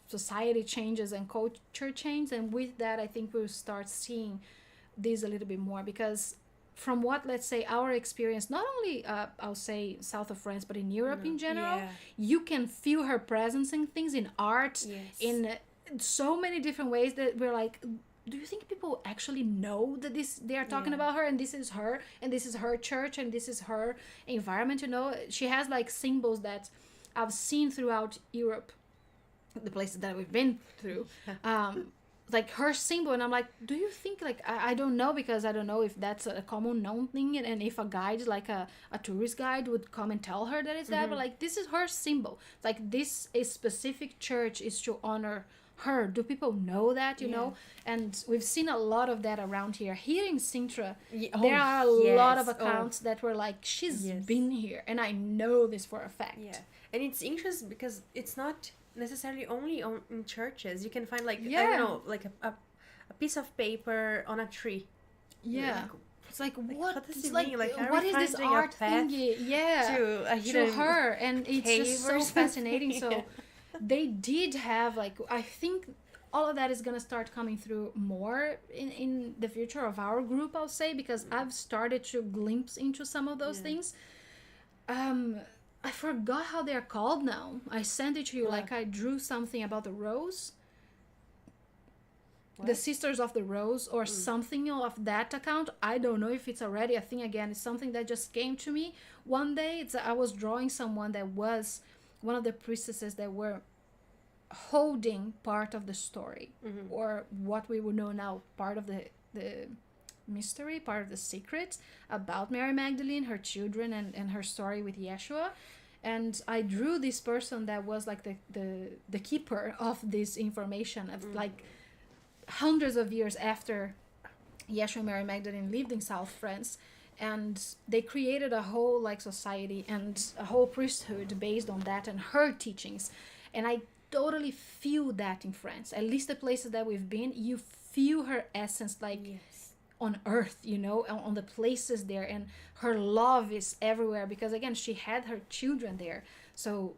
society changes and culture changes, and with that I think we'll start seeing this a little bit more, because from what, let's say, our experience, not only I'll say south of France, but in Europe in general, you can feel her presence in things, in art, in so many different ways that we're like, do you think people actually know that they are talking about her, and this is her, and this is her church, and this is her environment, you know? She has like symbols that I've seen throughout Europe, the places that we've been through, like her symbol, and I'm like, do you think, like, I don't know, because I don't know if that's a common known thing, and if a guide, like a tourist guide, would come and tell her that it's that, but like, this is her symbol. Like, this is specific church is to honor her. Do people know that, you know? And we've seen a lot of that around here. Here in Sintra, there are a lot of accounts that were like, she's been here, and I know this for a fact. And it's interesting because it's not necessarily only in churches. You can find, like, I don't know, like a piece of paper on a tree. It's like, what does it like, mean? Like, what is this art thingy? To her, and it's just so fascinating. So they did have, like, I think all of that is gonna start coming through more in the future of our group, I'll say, because I've started to glimpse into some of those things. I forgot how they're called now. I sent it to you, like I drew something about the rose. The Sisters of the Rose, or something of that account. I don't know if it's already a thing again. It's something that just came to me one day. I was drawing someone that was one of the priestesses that were holding part of the story, or what we would know now, part of the mystery, part of the secret about Mary Magdalene, her children, and her story with Yeshua. And I drew this person that was like the keeper of this information of like hundreds of years after Yeshua and Mary Magdalene lived in South France. And they created a whole like society and a whole priesthood based on that and her teachings. And I totally feel that in France. At least the places that we've been, you feel her essence, like on earth, you know, on the places there, and her love is everywhere, because again, she had her children there. So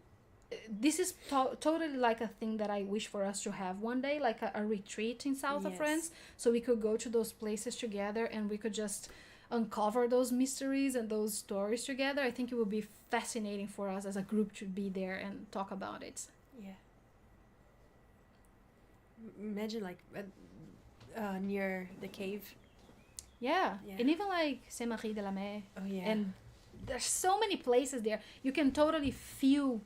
this is totally like a thing that I wish for us to have one day, like a retreat in south of France, so we could go to those places together and we could just uncover those mysteries and those stories together. I think it would be fascinating for us as a group to be there and talk about it. Imagine, like, near the cave. And even like Saint-Marie de la Mer. And there's so many places there. You can totally feel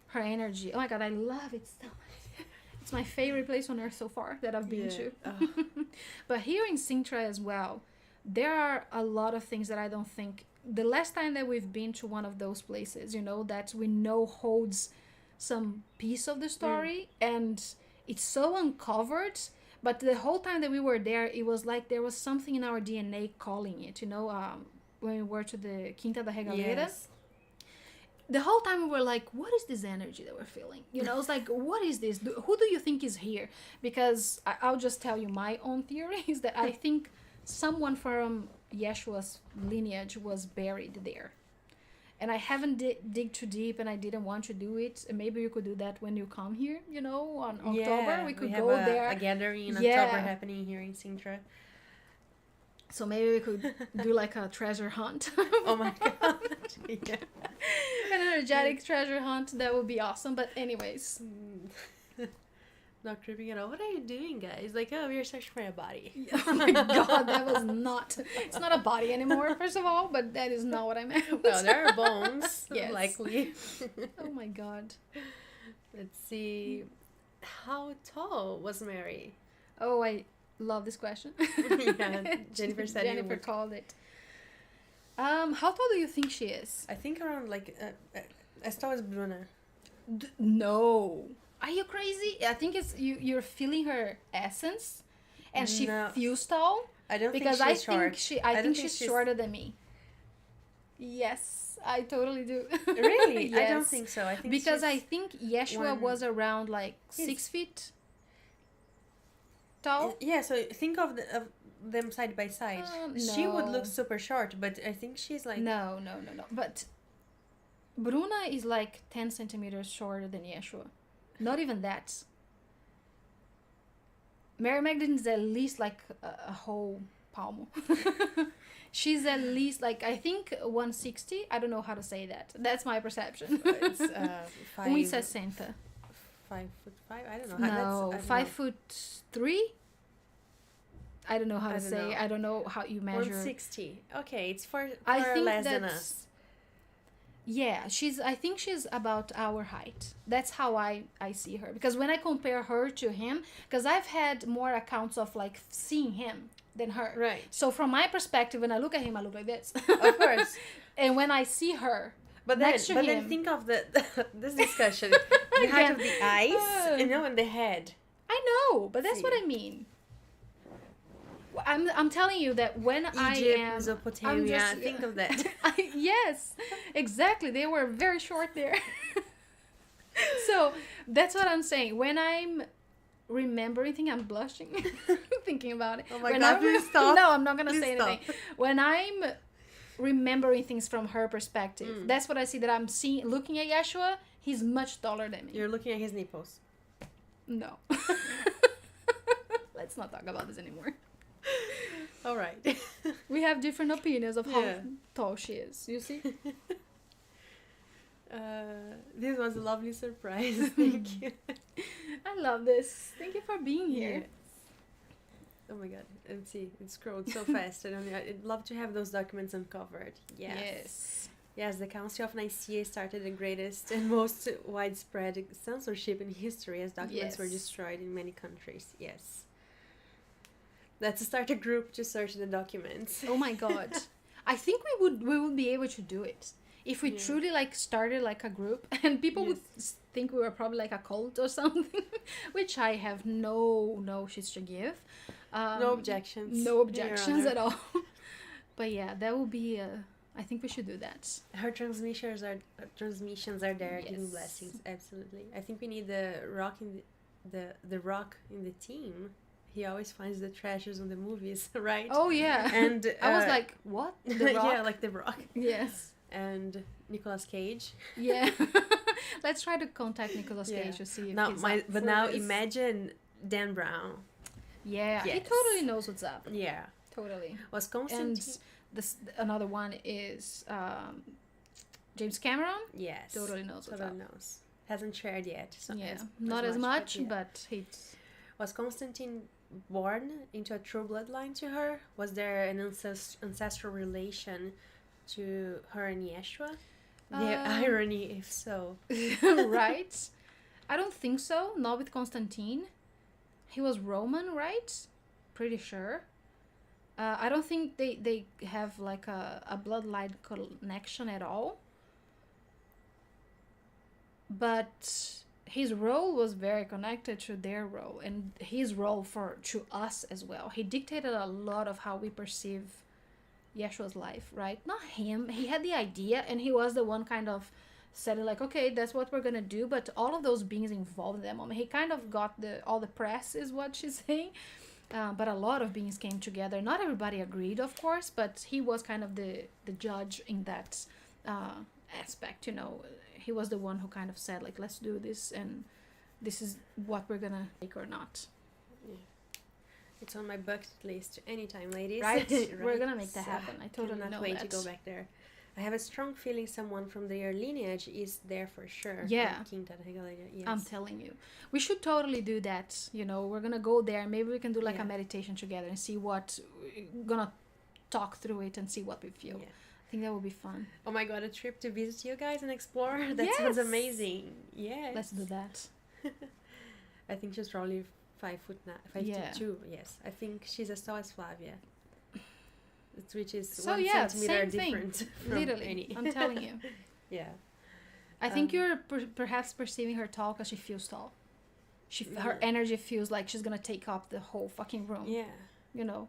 her energy. Oh my God, I love it so much. It's my favorite place on earth so far that I've been to. But here in Sintra as well, there are a lot of things that I don't think the last time that we've been to one of those places, that we know holds some piece of the story, and it's so uncovered, but the whole time that we were there, it was like there was something in our DNA calling it, when we were to the Quinta da Regalera. Yes. The whole time we were like, what is this energy that we're feeling? It's like, what is this? Who do you think is here? Because I'll just tell you my own theory is that I think someone from Yeshua's lineage was buried there. And I haven't dig too deep, and I didn't want to do it. And maybe you could do that when you come here, on October. We could go there. A gathering in October happening here in Sintra. So maybe we could do like a treasure hunt. Oh my god. Yeah. An energetic treasure hunt. That would be awesome. But anyways. Not creeping at all. What are you doing, guys? Like, oh, we're searching for a body. Oh my god, that was not... It's not a body anymore, first of all, but that is not what I meant. Well, there are bones, yes. likely. Oh my god. Let's see. How tall was Mary? Oh, I love this question. Yeah, Jennifer said Jennifer called it. How tall do you think she is? I think around, like, as tall as Bruna. No. Are you crazy? I think it's you're feeling her essence, and she feels tall. I don't because think she's short. I think she's shorter than me. Yes, I totally do. Really? Yes. I don't think so. I think I think Yeshua was around like 6 feet tall. Yeah. So think of them side by side. No. She would look super short, but I think she's like No. But Bruna is like 10 centimeters shorter than Yeshua. Not even that. Mary Magdalene is at least like a whole palm. She's at least like, I think 160. I don't know how to say that. That's my perception. It's 1,60. 5'5". I don't know. No, 5'3". I don't know how to say. I don't know how you measure. 160. Okay, it's far I think less than us. Yeah, I think she's about our height. That's how I see her. Because when I compare her to him, because I've had more accounts of like seeing him than her. Right. So from my perspective, when I look at him, I look like this. Of course. And when I see her then think of this discussion. The height of the eyes, and the head. I know, but that's what I mean. I'm telling you that when Egypt, Mesopotamia, think of that. Yes, exactly. They were very short there. So that's what I'm saying. When I'm remembering, I'm blushing thinking about it. Oh my god, please stop. No, I'm not going to say anything. When I'm remembering things from her perspective, that's what I see, that I'm looking at Yeshua, he's much taller than me. You're looking at his nipples. No. Let's not talk about this anymore. All right. We have different opinions of how tall she is. You see? This was a lovely surprise. Thank you. I love this. Thank you for being here. Yes. Oh my god. Let's see. It scrolled so fast. I'd love to have those documents uncovered. Yes, the Council of Nicaea started the greatest and most widespread censorship in history, as documents were destroyed in many countries. Yes. Let's start a group to search the documents. Oh my god. I think we would be able to do it. If we truly like started like a group, and people would think we were probably like a cult or something, which I have no shits to give. No objections. No objections at all. But yeah, that will be I think we should do that. Her transmissions are there giving blessings. Absolutely. I think we need the rock in the rock in the team. He always finds the treasures in the movies, right? Oh yeah. And I was like, what? The Rock? Yeah, like The Rock. Yes. And Nicolas Cage. Yeah. Let's try to contact Nicolas Cage to see if he's up for this. Imagine Dan Brown. Yeah, he totally knows what's up. Yeah. Totally. Was Constantine... And another one is James Cameron. Yes. Totally knows what's up. Knows. Hasn't shared yet. So not as much, but he's... Was Constantine born into a true bloodline to her? Was there an ancestral relation to her and Yeshua? The irony, if so. Right? I don't think so. Not with Constantine. He was Roman, right? Pretty sure. I don't think they have like a bloodline connection at all. But his role was very connected to their role, and his role to us as well. He dictated a lot of how we perceive Yeshua's life, right? Not him. He had the idea, and he was the one kind of said it like, okay, that's what we're gonna do. But all of those beings involved in that moment, he kind of got all the press, is what she's saying. But a lot of beings came together. Not everybody agreed, of course, but he was kind of the judge in that aspect. You know, he was the one who kind of said like, let's do this, and this is what we're gonna take or not. Yeah. It's on my bucket list anytime, ladies. Right? We're gonna make that happen. I totally cannot know wait that. to go back there. I have a strong feeling someone from their lineage is there for sure. Yeah. Yes. I'm telling you. We should totally do that. You know, we're gonna go there. Maybe we can do like Yeah. a meditation together and see what we're gonna talk through it and see what we feel. Yeah. I think that would be fun. Oh my god, a trip to visit you guys and explore? That Yes. sounds amazing. Yes. Let's do that. I think she's probably 5'2". Yeah. Yes. I think she's as tall as Flavia. Which is So 1 yeah, centimeter same thing. different from Literally, any. I'm telling you. Yeah. I think you're perhaps perceiving her tall because she feels tall. Her energy feels like she's gonna take up the whole fucking room. Yeah. You know.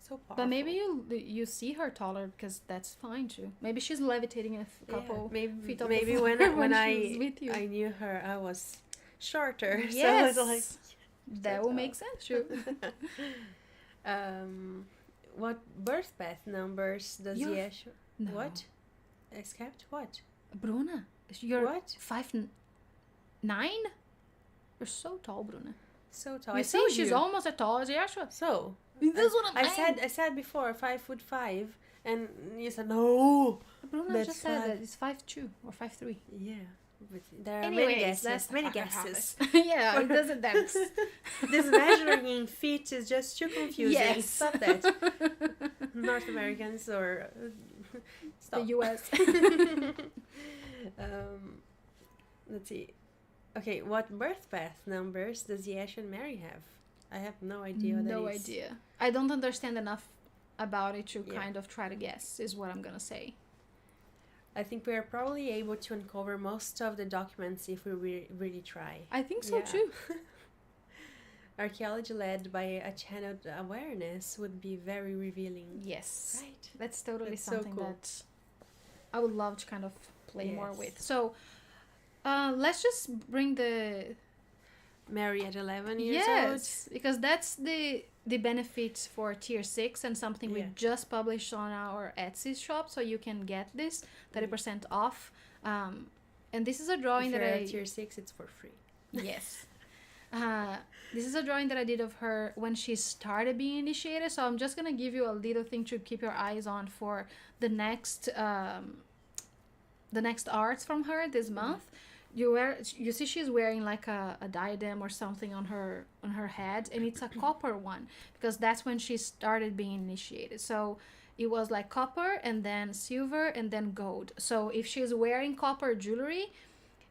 So powerful. But maybe you see her taller because that's fine too. Maybe she's levitating a couple feet off maybe the floor when she's with you. I knew her, I was shorter. Yes. So I was like, that will make sense too. What birth path numbers does Yeshua? No. What? Escaped? What? Bruna, you're What? 5'9". You're so tall, Bruna. So tall. You I see, told she's you. almost as tall as Yeshua. So That's what I'm saying. I said before 5'5", and you said no. Bruna That's just said five. that it's 5'2" or 5'3". Yeah, but there are Anyways, many guesses. that's Many fucking guesses. Yeah, it doesn't dance. This measuring in feet is just too confusing. Yes. Stop that. North Americans or stop. The US. Let's see. Okay, what birth path numbers does Yeshua and Mary have? I have no idea what that is. No idea. I don't understand enough about it to Yeah. kind of try to guess, is what I'm gonna say. I think we are probably able to uncover most of the documents if we really try. I think so Yeah. too. Archaeology led by a channeled awareness would be very revealing. Yes. Right. That's totally That's so something cool. that I would love to kind of play more Yes. with. So let's just bring the Mary at 11 years yes, because that's the benefits for tier 6 and something we Yeah. just published on our Etsy shop, so you can get this 30% off. And this is a old. drawing If that you're I at tier 6, it's for free. yes. This is a drawing that I did of her when she started being initiated. So I'm just gonna give you a little thing to keep your eyes on for the next arts from her this month. You see she's wearing like a diadem or something on her head, and it's a copper one because that's when she started being initiated. So it was like copper and then silver and then gold. So if she's wearing copper jewelry,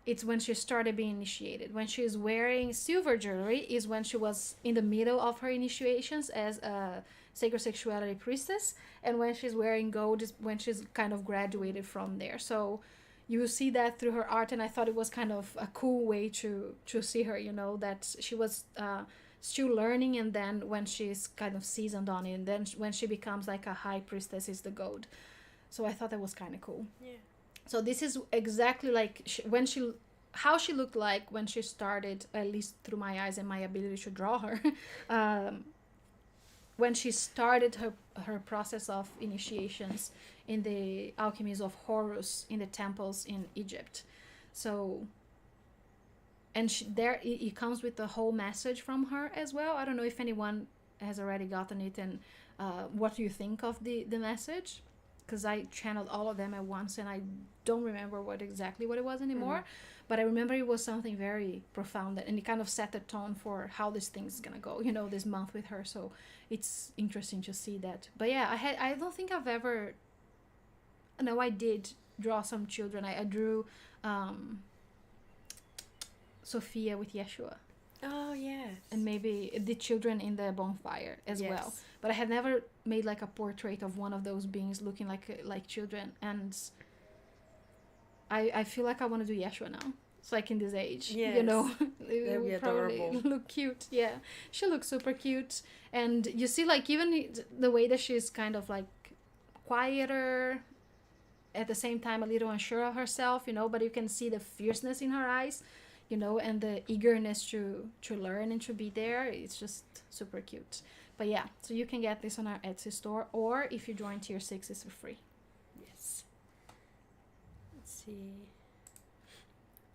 it's when she started being initiated. When she's wearing silver jewelry is when she was in the middle of her initiations as a sacred sexuality priestess, and when she's wearing gold is when she's kind of graduated from there. So you see that through her art, and I thought it was kind of a cool way to see her, you know, that she was still learning, and then when she's kind of seasoned on it, and then when she becomes like a high priestess is the gold. So I thought that was kind of cool. Yeah. So this is exactly like how she looked like when she started, at least through my eyes and my ability to draw her, when she started her process of initiations in the alchemies of Horus in the temples in Egypt. So, and it comes with the whole message from her as well. I don't know if anyone has already gotten it, and what do you think of the message? Because I channeled all of them at once and I don't remember what it was anymore. Mm-hmm. But I remember it was something very profound, and it kind of set the tone for how this thing's gonna go, you know, this month with her. So it's interesting to see that. But yeah, I don't think I've ever... No, I did draw some children. I drew Sophia with Yeshua. Oh, yes. And maybe the children in the bonfire as Yes. well. But I have never made like a portrait of one of those beings looking like children. And I feel like I want to do Yeshua now. So like in this age, Yes. you know, it That'd be would probably adorable. look cute. Yeah, she looks super cute, and you see like even the way that she's kind of like quieter, at the same time a little unsure of herself, you know, but you can see the fierceness in her eyes, you know, and the eagerness to learn and to be there. It's just super cute. But yeah, so you can get this on our Etsy store, or if you join tier 6, it's for free. Yes. Let's see.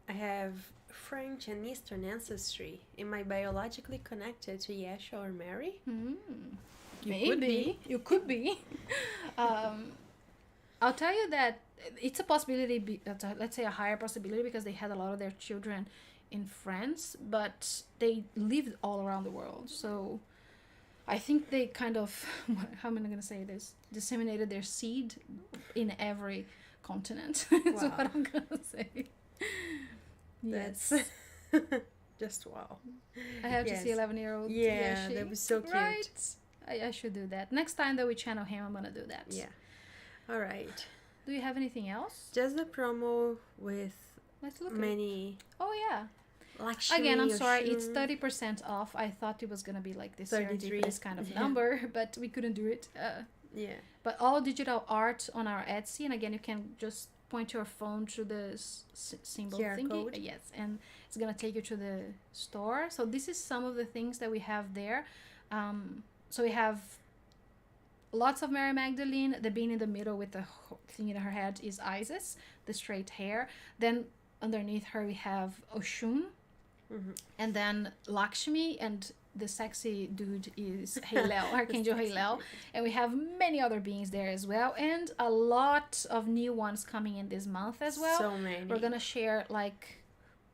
I have French and Eastern ancestry. Am I biologically connected to Yeshua or Mary? Maybe. You could be. I'll tell you that it's a possibility, let's say a higher possibility, because they had a lot of their children in France, but they lived all around the world. So I think they kind of, how am I going to say this? Disseminated their seed in every continent. That's Wow. what I'm going to say. That's Yes. just wow. I have Yes. to see 11-year-old. Yeah, that was so cute. Right? I should do that. Next time that we channel him, I'm going to do that. Yeah. All right. Do you have anything else? Just a promo with Let's look at it. many. Oh, yeah. Lakshmi, Again, I'm sorry, it's Oshun. 30% off. I thought it was going to be like this 33. serendipitous kind of Yeah. number, but we couldn't do it. Yeah. But all digital art on our Etsy, and again, you can just point your phone to the symbol QR thingy. code. Yes, and it's going to take you to the store. So this is some of the things that we have there. So we have lots of Mary Magdalene. The being in the middle with the thing in her head is Isis, the straight hair. Then underneath her we have Oshun, Mm-hmm. and then Lakshmi, and the sexy dude is Hillel, Archangel Hillel. And we have many other beings there as well, and a lot of new ones coming in this month as well. So many. We're gonna share like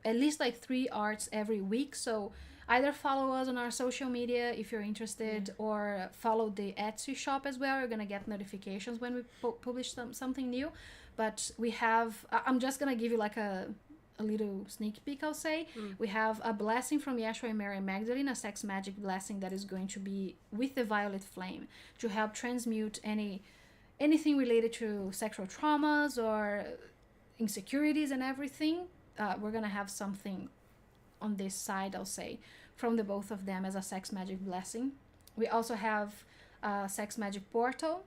at least like 3 arts every week. So either follow us on our social media if you're interested, or follow the Etsy shop as well. You're gonna get notifications when we publish something new. But we have, I'm just gonna give you like a little sneak peek, I'll say. We have a blessing from Yeshua and Mary Magdalene, a sex magic blessing that is going to be with the violet flame to help transmute anything related to sexual traumas or insecurities and everything. We're gonna have something on this side, I'll say, from the both of them as a sex magic blessing. We also have a sex magic portal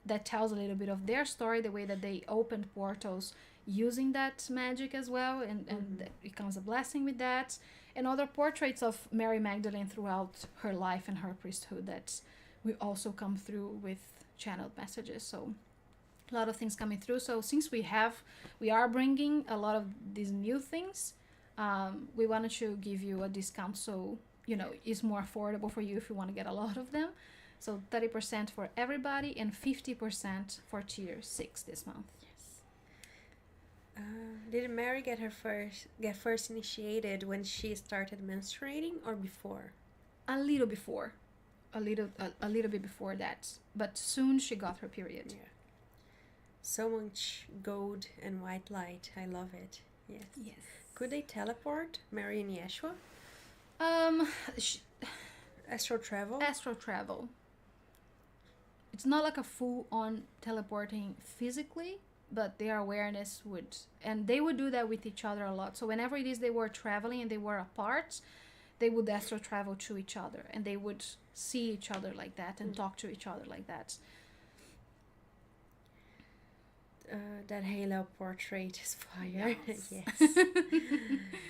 that tells a little bit of their story, the way that they opened portals using that magic as well, and it comes a blessing with that, and other portraits of Mary Magdalene throughout her life and her priesthood that will also come through with channeled messages. So a lot of things coming through. So since we are bringing a lot of these new things, we wanted to give you a discount, so you know it's more affordable for you if you want to get a lot of them. So 30% for everybody and 50% for tier 6 this month. Did Mary get first initiated when she started menstruating or before? A little before, a little bit before that, but soon she got her period. Yeah. So much gold and white light. I love it. Yes. Yes. Could they teleport, Mary and Yeshua? Astral travel? Astral travel. It's not like a full-on teleporting physically, but their awareness would, and they would do that with each other a lot. So whenever it is they were traveling and they were apart, they would astral travel to each other, and they would see each other like that and talk to each other like that. That halo portrait is fire. Yes. Yes.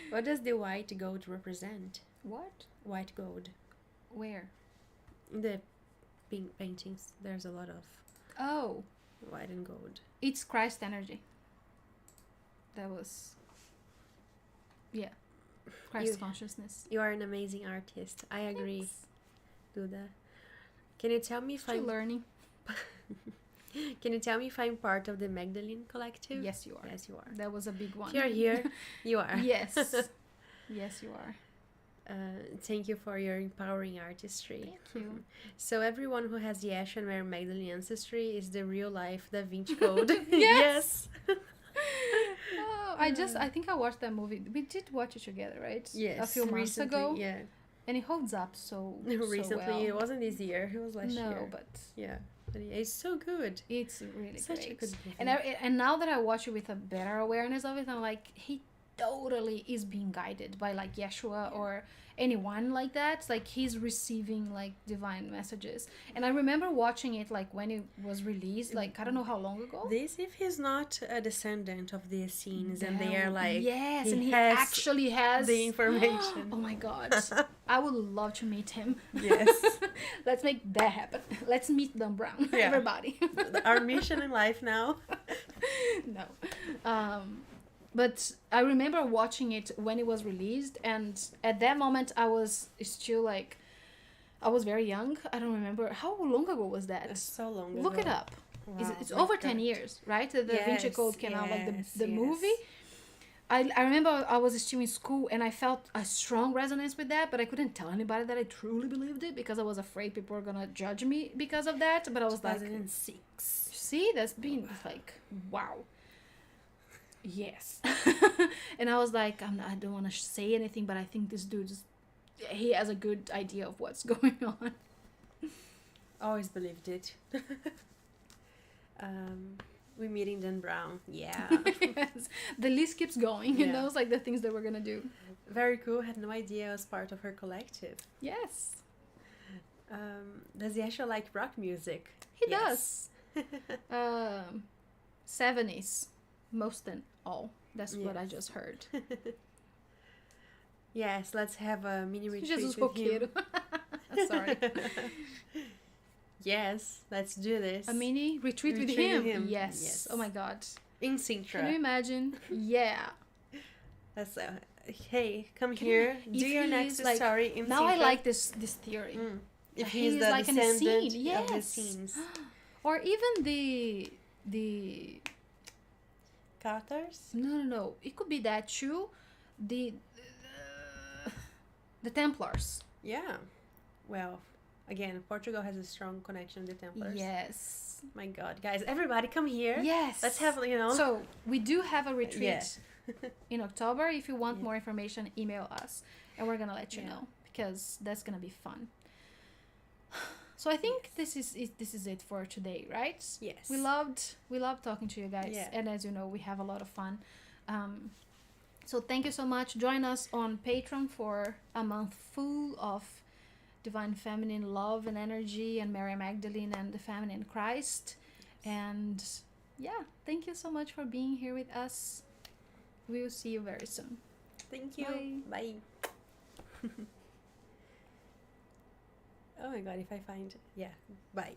What does the white gold represent? What? White gold. Where? In the pink paintings, there's a lot of Oh, white and gold. it's Christ energy. That was, yeah, Christ consciousness. You are an amazing artist. I agree, Thanks. Duda. Can you tell me if Still learning. Can you tell me if I'm part of the Magdalene collective? Yes, you are. Yes, you are. That was a big one. If you're here, you are. Yes. Yes, you are. Thank you for your empowering artistry. Thank you. So everyone who has Yeshua and Mary Magdalene ancestry is the real life Da Vinci Code. Yes. Oh, I think I watched that movie. We did watch it together, right? Yes. A few months ago. Yeah. And it holds up so Recently, well. it wasn't this year. It was last year. No, but yeah, but it's so good. It's really Such great. a good movie. And now that I watch it with a better awareness of it, I'm like, he totally is being guided by like Yeshua or anyone like that. It's like he's receiving like divine messages. And I remember watching it like when it was released, like I don't know how long ago. This if he's not a descendant of the Essenes, and they are like, yes, and he actually has the information. Oh my god, I would love to meet him. Yes. Let's make that happen. Let's meet Dan Brown. Yeah. Everybody. Our mission in life now. No. But I remember watching it when it was released, and at that moment I was still like, I was very young. I don't remember how long ago was that. It's so long ago. Look it up. Wow, It's over 10 years, right? The Da Vinci Code came out, like the movie. I remember I was still in school and I felt a strong resonance with that, but I couldn't tell anybody that I truly believed it because I was afraid people were gonna judge me because of that. But I was like, 2006. see, that's been like, wow. Yes. And I was like, I don't want to say anything, but I think this dude he has a good idea of what's going on. Always believed it. We're meeting Dan Brown. Yeah. Yes. The list keeps going, and those like the things that we're gonna do. Very cool. Had no idea I was part of her collective. Yes. Does Yeshua like rock music? He does. 70s, most than all. That's what I just heard. Yes, let's have a mini retreat Jesus with him. Sorry. Yes, let's do this. A mini retreat with him. Yes. Oh my god. In Sintra. Can you imagine? Yeah. That's hey, come here. Do your next like, story in now Sintra. I like this theory. If he's the like an descendant Essene, yes. of the Essenes. Or even the Cathars? No. It could be that too. The Templars. Yeah. Well, again, Portugal has a strong connection with the Templars. Yes. My God, guys, everybody come here. Yes. Let's have, So, we do have a retreat Yeah. in October. If you want more information, email us and we're going to let you know because that's going to be fun. So I think this is it for today, right? Yes. We loved talking to you guys. Yeah. And as you know, we have a lot of fun. So thank you so much. Join us on Patreon for a month full of divine feminine love and energy and Mary Magdalene and the feminine Christ. And yeah, thank you so much for being here with us. We will see you very soon. Thank you. Bye. Oh my God, if I find... Yeah, bye.